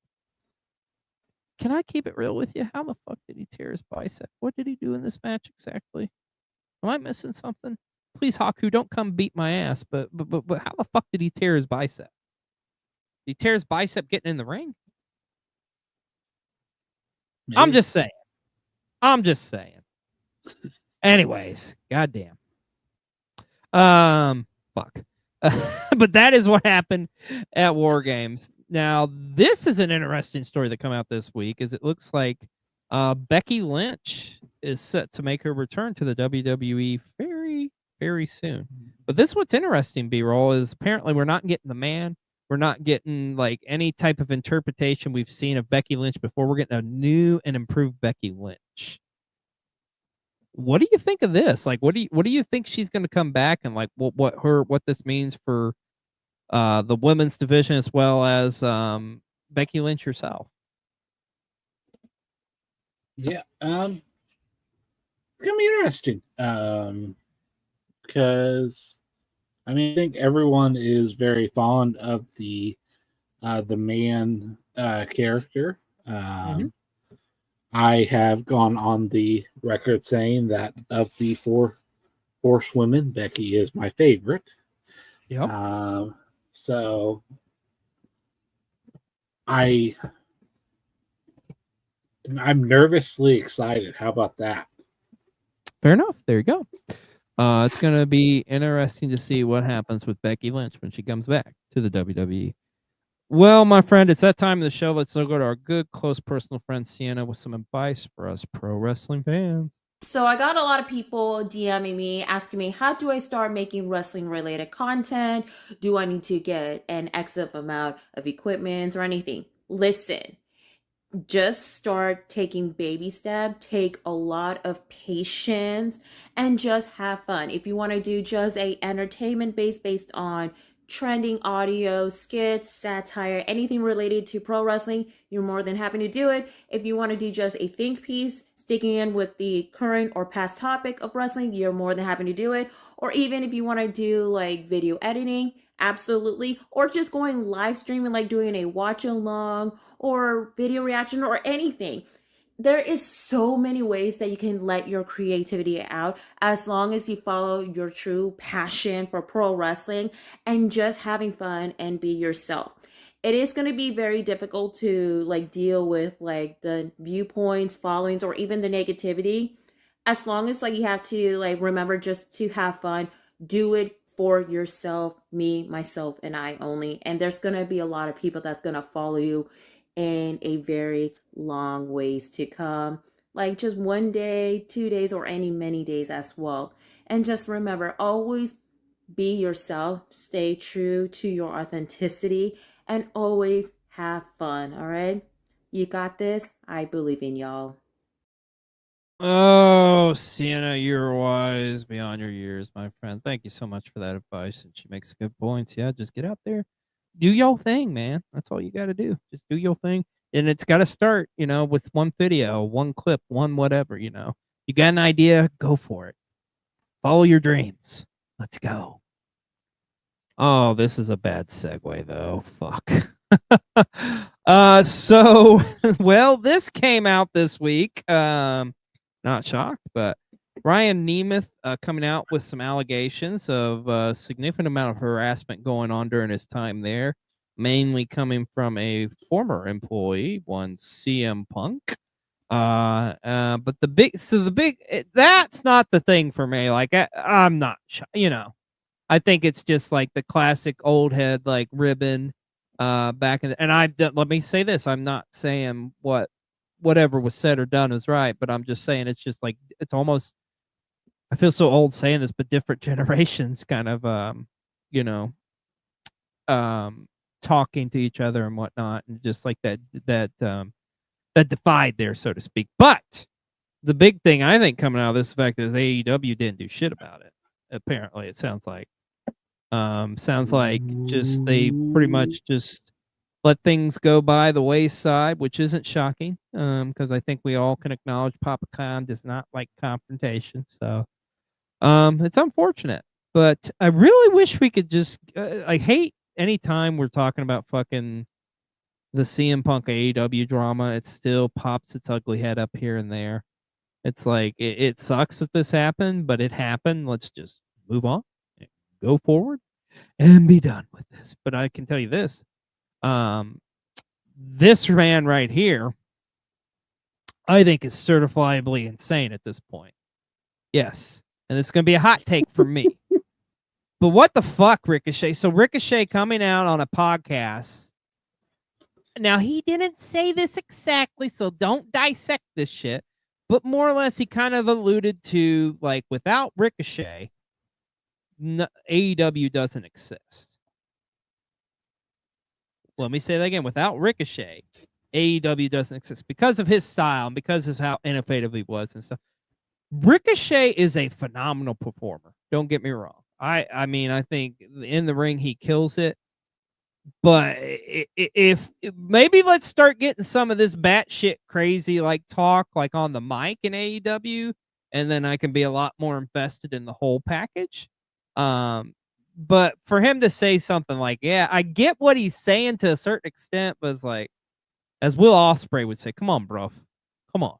Can I keep it real with you? How the fuck did he tear his bicep? What did he do in this match exactly? Am I missing something? Please, Haku, don't come beat my ass. But how the fuck did he tear his bicep? Did he tear his bicep getting in the ring? Maybe. I'm just saying. Anyways, goddamn. Fuck. But that is what happened at War Games. Now, this is an interesting story that come out this week, as it looks like Becky Lynch is set to make her return to the WWE very, very soon. But this what's interesting, B-roll, is apparently we're not getting the man. We're not getting like any type of interpretation we've seen of Becky Lynch before. We're getting a new and improved Becky Lynch. What do you think of this? Like, what do you think she's going to come back and like what this means for the women's division as well as Becky Lynch herself? Yeah, it's gonna be interesting. Because I mean, I think everyone is very fond of the man character. I have gone on the record saying that of the 4 horsewomen, Becky is my favorite. Yep. So I'm nervously excited. How about that? Fair enough. There you go. It's going to be interesting to see what happens with Becky Lynch when she comes back to the WWE. Well, my friend, it's that time of the show. Let's go to our good, close, personal friend, Sienna, with some advice for us pro wrestling fans. So I got a lot of people DMing me, asking me, how do I start making wrestling-related content? Do I need to get an X amount of equipment or anything? Listen, just start taking baby steps, take a lot of patience, and just have fun. If you want to do just a entertainment based on trending audio, skits, satire, anything related to pro wrestling, you're more than happy to do it. If you want to do just a think piece, sticking in with the current or past topic of wrestling, you're more than happy to do it. Or even if you want to do like video editing, absolutely. Or just going live streaming, like doing a watch along or video reaction or anything. There is so many ways that you can let your creativity out as long as you follow your true passion for pro wrestling and just having fun and be yourself. It is going to be very difficult to like deal with like the viewpoints, followings, or even the negativity. As long as like you have to like remember just to have fun, do it for yourself, me, myself, and I only. And there's going to be a lot of people that's going to follow you in a very long ways to come, like just 1 day, 2 days, or any many days as well. And just remember, always be yourself, stay true to your authenticity, and always have fun. All right, you got this. I believe in y'all. Oh, Sienna, you're wise beyond your years, my friend. Thank you so much for that advice. And she makes good points. Yeah, just get out there, do your thing, man. That's all you got to do. Just do your thing. And it's got to start, with one video, one clip, one whatever, You got an idea, go for it. Follow your dreams. Let's go. Oh, this is a bad segue, though. Fuck. So, well, this came out this week. Not shocked, but Ryan Nemeth coming out with some allegations of a significant amount of harassment going on during his time there, mainly coming from a former employee, one CM Punk. But that's not the thing for me. Like, I'm not, I think it's just like the classic old head, like ribbon, back in. Let me say this: I'm not saying whatever was said or done is right, but I'm just saying it's just like it's almost. I feel so old saying this, but different generations kind of, you know, talking to each other and whatnot, and just like that divide there, so to speak. But the big thing I think coming out of this fact is AEW didn't do shit about it. Apparently, it sounds like just they pretty much just let things go by the wayside, which isn't shocking, because I think we all can acknowledge Papa Khan does not like confrontation. So it's unfortunate, but I really wish we could just. I hate anytime we're talking about fucking the CM Punk AEW drama. It still pops its ugly head up here and there. It's like it sucks that this happened, but it happened. Let's just move on, go forward, and be done with this. But I can tell you this: this man right here, I think is certifiably insane at this point. Yes, and it's going to be a hot take from me. But what the fuck, Ricochet? So Ricochet coming out on a podcast. Now, he didn't say this exactly, so don't dissect this shit. But more or less, he kind of alluded to, like, without Ricochet, AEW doesn't exist. Let me say that again. Without Ricochet, AEW doesn't exist because of his style and because of how innovative he was and stuff. Ricochet is a phenomenal performer. Don't get me wrong. I mean, I think in the ring he kills it. But if maybe let's start getting some of this batshit crazy like talk like on the mic in AEW, and then I can be a lot more invested in the whole package. But for him to say something like, "Yeah, I get what he's saying to a certain extent," but it's like, as Will Ospreay would say, "Come on, bro, come on."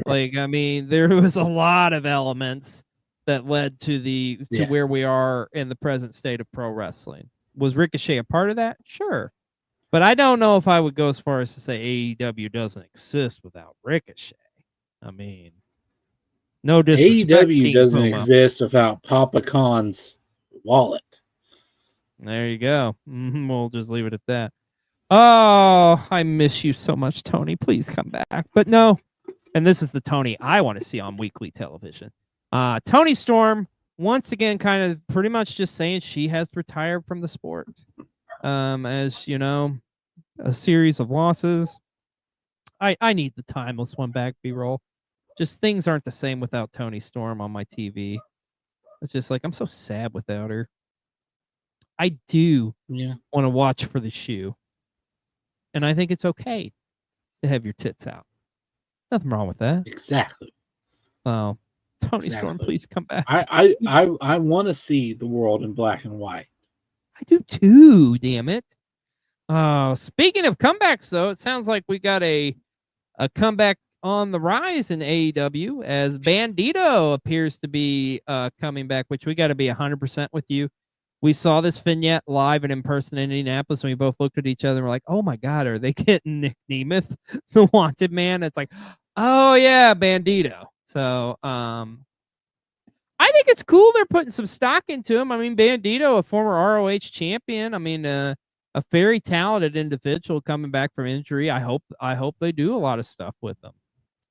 Like, I mean, there was a lot of elements that led to where we are in the present state of pro wrestling. Was Ricochet a part of that? Sure. But I don't know if I would go as far as to say AEW doesn't exist without Ricochet. I mean, no disrespect. AEW doesn't exist without Papa Khan's wallet. There you go. We'll just leave it at that. Oh, I miss you so much, Tony. Please come back. But no, and this is the Tony I want to see on weekly television. Tony Storm, once again, kind of pretty much just saying she has retired from the sport. As you know, a series of losses. I need the timeless one back, B-roll. Just things aren't the same without Tony Storm on my TV. It's just like I'm so sad without her. I do want to watch for the shoe. And I think it's okay to have your tits out. Nothing wrong with that. Exactly. Oh, Tony Storm, please come back. I want to see the world in black and white. I do too, damn it. Speaking of comebacks, though, it sounds like we got a comeback on the rise in AEW as Bandito appears to be coming back, which we got to be 100% with you. We saw this vignette live and in person in Indianapolis, and we both looked at each other and were like, oh my God, are they getting Nick Nemeth, the wanted man? It's like, oh yeah, Bandito. So I think it's cool they're putting some stock into him. I mean, Bandito, a former ROH champion. I mean, a very talented individual coming back from injury. I hope they do a lot of stuff with them.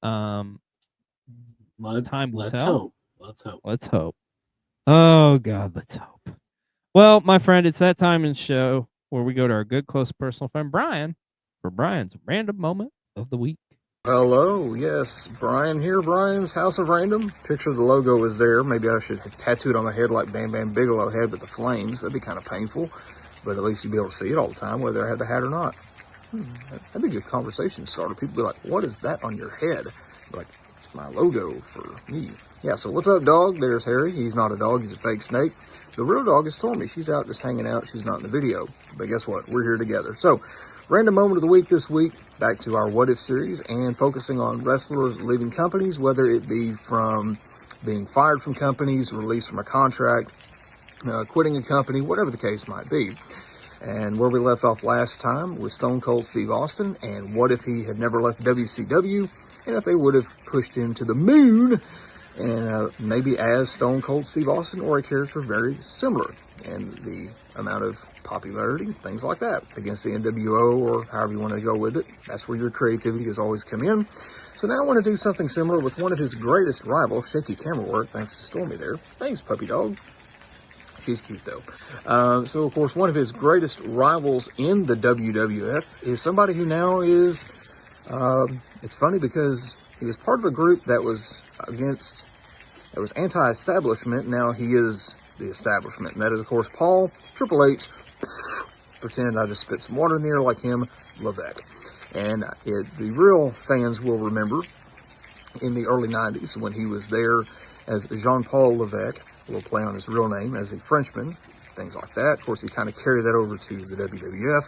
Time will tell. Let's hope. Oh God, let's hope. Well, my friend, it's that time in the show where we go to our good, close, personal friend Brian for Brian's random moment of the week. Hello, yes, Brian here, Brian's House of Random. Picture of the logo is there. Maybe I should have tattooed on my head like Bam Bam Bigelow had with the flames. That'd be kind of painful, but at least you'd be able to see it all the time, whether I had the hat or not. That'd be a good conversation starter. People be like, what is that on your head? Like, it's my logo for me. Yeah, so what's up, dog? There's Harry. He's not a dog, he's a fake snake. The real dog is Stormy. She's out just hanging out. She's not in the video. But guess what? We're here together. So, random moment of the week this week, back to our What If series, and focusing on wrestlers leaving companies, whether it be from being fired from companies, released from a contract, quitting a company, whatever the case might be. And where we left off last time with Stone Cold Steve Austin, and what if he had never left WCW, and if they would have pushed him to the moon, and maybe as Stone Cold Steve Austin, or a character very similar, and the amount of popularity, things like that, against the NWO, or however you want to go with it. That's where your creativity has always come in. So now I want to do something similar with one of his greatest rivals. Shaky camera work, thanks to Stormy there. Thanks, puppy dog. She's cute, though. So, of course, one of his greatest rivals in the WWF is somebody who now is, it's funny because he was part of a group that was anti-establishment. Now he is the establishment. And that is, of course, Paul, Triple H, pretend I just spit some water in the air like him, Levesque. And the real fans will remember in the early 90s when he was there as Jean-Paul Levesque, a little play on his real name, as a Frenchman, things like that. Of course, he kind of carried that over to the WWF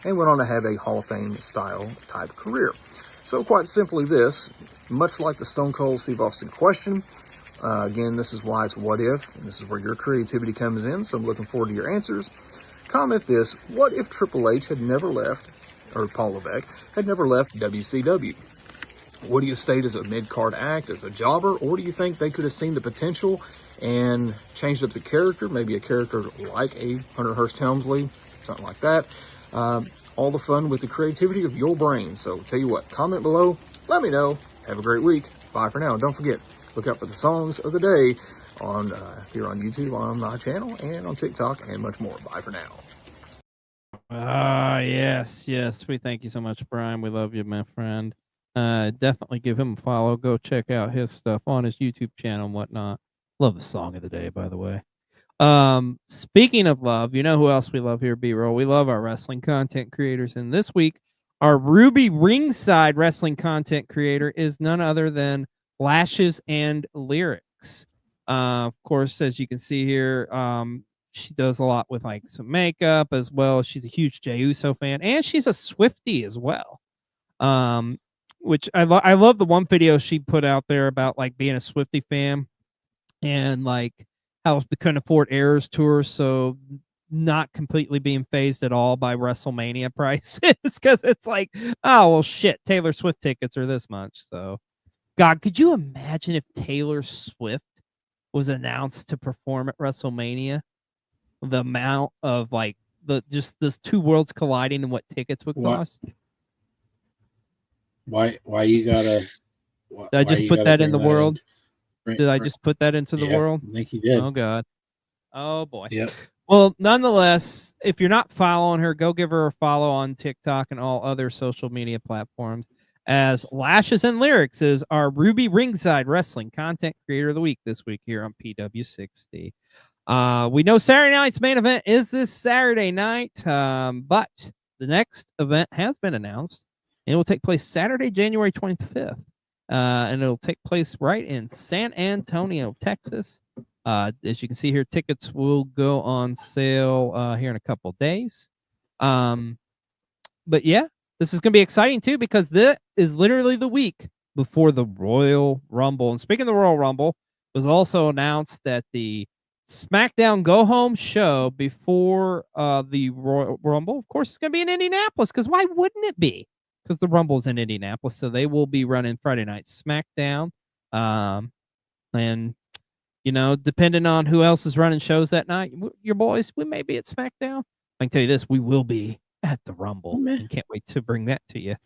and went on to have a Hall of Fame style type career. So quite simply this, much like the Stone Cold Steve Austin question, again, this is why it's what if, and this is where your creativity comes in, so I'm looking forward to your answers. Comment this: what if Triple H had never left, or Paul Levesque had never left WCW? Would he have stayed as a mid-card act, as a jobber, or do you think they could have seen the potential and changed up the character, maybe a character like a Hunter Hearst Helmsley, something like that? All the fun with the creativity of your brain. So tell you what, comment below, let me know. Have a great week. Bye for now. Don't forget, look out for the songs of the day on here on YouTube, on my channel, and on TikTok, and much more. Bye for now. Yes. We thank you so much, Brian. We love you, my friend. Definitely give him a follow. Go check out his stuff on his YouTube channel and whatnot. Love the song of the day, by the way. Speaking of love, you know who else we love here, B-Roll? We love our wrestling content creators. And this week, our Ruby Ringside wrestling content creator is none other than Lashes and Lyrics. Of course, as you can see here, she does a lot with like some makeup as well. She's a huge Jey Uso fan, and she's a Swiftie as well. Which I love the one video she put out there about like being a Swiftie fan and like how they couldn't afford Eras tours, so not completely being phased at all by WrestleMania prices because it's like, oh well, shit, Taylor Swift tickets are this much. So, God, could you imagine if Taylor Swift was announced to perform at WrestleMania? The amount of like just those two worlds colliding and what tickets would cost. Why you gotta? Did I just put that in the world? Did I just put that into the world? I think you did. Oh God. Oh boy. Yep. Well, nonetheless, if you're not following her, go give her a follow on TikTok and all other social media platforms. As Lashes and Lyrics is our Ruby Ringside wrestling content creator of the week this week here on PW60. We know Saturday night's main event is this Saturday night, but the next event has been announced. It will take place Saturday, January 25th. And it'll take place right in San Antonio, Texas. As you can see here, tickets will go on sale here in a couple of days. But yeah, this is going to be exciting too because this is literally the week before the Royal Rumble. And speaking of the Royal Rumble, it was also announced that the SmackDown Go Home show before the Royal Rumble, of course, it's going to be in Indianapolis because why wouldn't it be? Because the Rumble's in Indianapolis, so they will be running Friday night SmackDown. And, you know, depending on who else is running shows that night, your boys, we may be at SmackDown. I can tell you this, we will be at the Rumble. And can't wait to bring that to you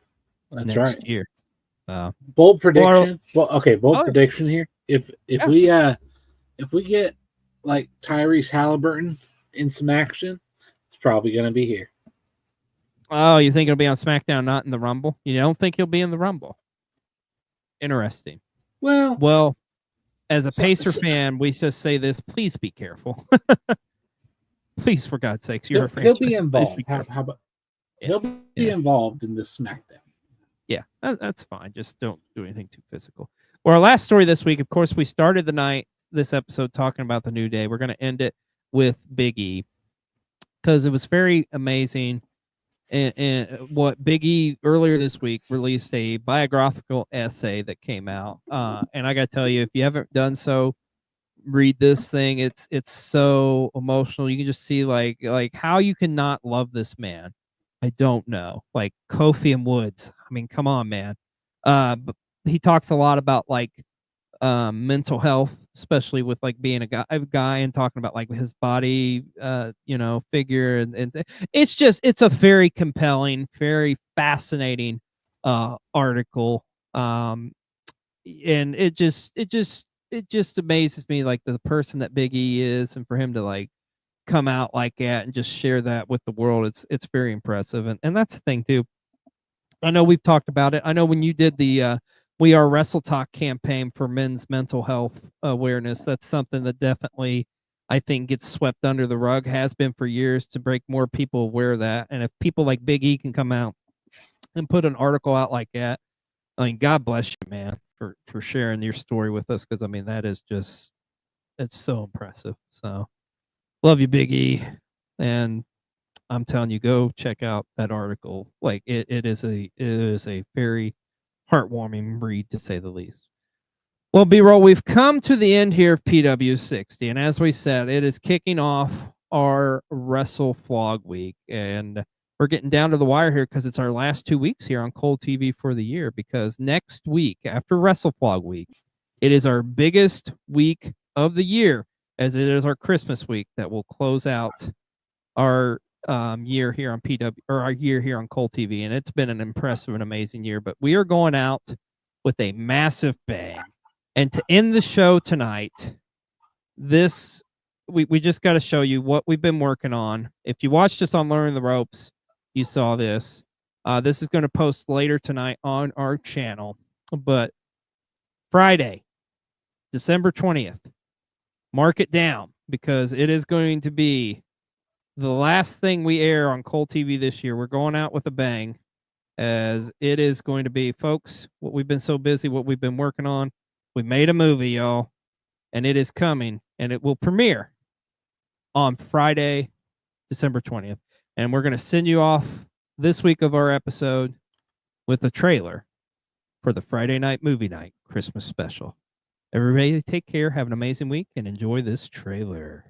next year. Bold prediction. Bold prediction here. If we get like Tyrese Halliburton in some action, it's probably going to be here. Oh, you think it'll be on SmackDown, not in the Rumble? You don't think he'll be in the Rumble? Interesting. Well, as a Pacer fan, we just say this: please be careful. Please, for God's sakes, you're a franchise. He'll be involved. Be How about he'll be involved in this SmackDown? Yeah, that's fine. Just don't do anything too physical. Well, our last story this week, of course, we started the night, this episode, talking about the New Day. We're going to end it with Big E because it was very amazing. And what Big E earlier this week released a biographical essay that came out. And I got to tell you, if you haven't done so, read this thing. It's so emotional. You can just see like how you can not love this man. I don't know. Like Kofi and Woods. I mean, come on, man. But he talks a lot about like mental health, especially with like being a guy and talking about like his body figure, and it's a very compelling, very fascinating article. And it just amazes me, like the person that Big E is, and for him to like come out like that and just share that with the world, it's very impressive. And that's the thing too. I know we've talked about it. I know when you did the We Are Wrestle Talk campaign for men's mental health awareness, that's something that definitely I think gets swept under the rug, has been for years, to break more people aware of that. And if people like Big E can come out and put an article out like that, I mean, God bless you, man, for sharing your story with us, because I mean that is just, it's so impressive. So love you, Big E, and I'm telling you, go check out that article. Like it is a very heartwarming read, to say the least. Well, B-roll, we've come to the end here of PW60, and as we said, it is kicking off our Wrestle Flog Week, and we're getting down to the wire here because it's our last 2 weeks here on Cold TV for the year, because next week, after Wrestle Flog Week, it is our biggest week of the year, as it is our Christmas week that will close out our year here on PW, or our year here on Cold TV. And it's been an impressive and amazing year, but we are going out with a massive bang. And to end the show tonight, we just got to show you what we've been working on. If you watched us on Learning the Ropes, you saw this. This is going to post later tonight on our channel, but Friday, December 20th, mark it down, because it is going to be the last thing we air on Cold TV this year. We're going out with a bang, as it is going to be, folks, what we've been so busy, what we've been working on. We made a movie, y'all, and it is coming, and it will premiere on Friday, December 20th. And we're going to send you off this week of our episode with a trailer for the Friday night movie night Christmas special. Everybody take care, have an amazing week, and enjoy this trailer.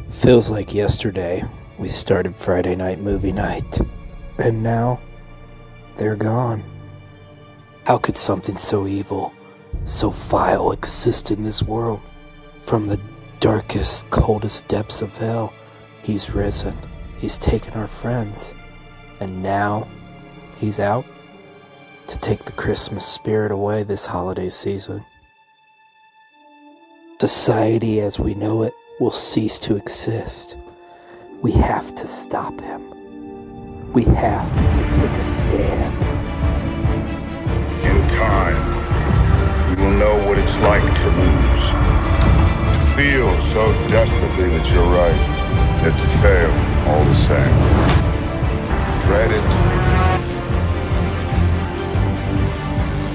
Feels like yesterday we started Friday night movie night, and now they're gone. How could something so evil, so vile exist in this world? From the darkest, coldest depths of hell, he's risen. He's taken our friends, and now he's out to take the Christmas spirit away this holiday season. Society as we know it will cease to exist. We have to stop him. We have to take a stand. In time, you will know what it's like to lose. To feel so desperately that you're right, yet to fail all the same. Dread it.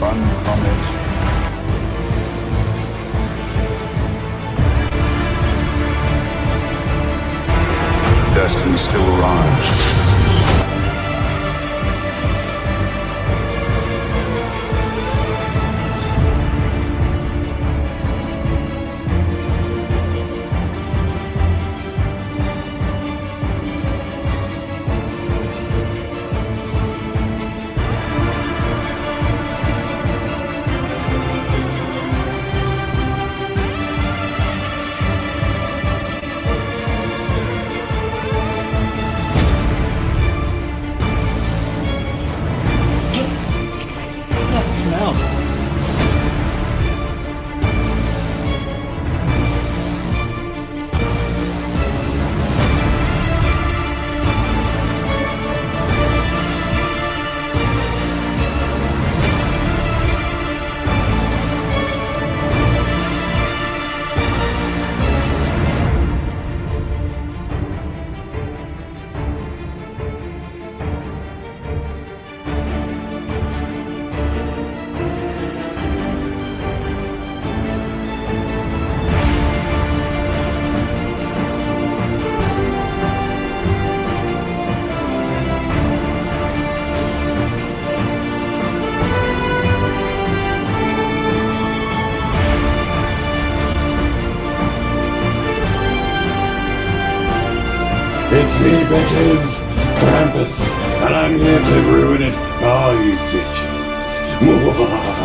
Run from it. Destiny still arrives. It's me, bitches, Krampus, and I'm here to ruin it for all you bitches.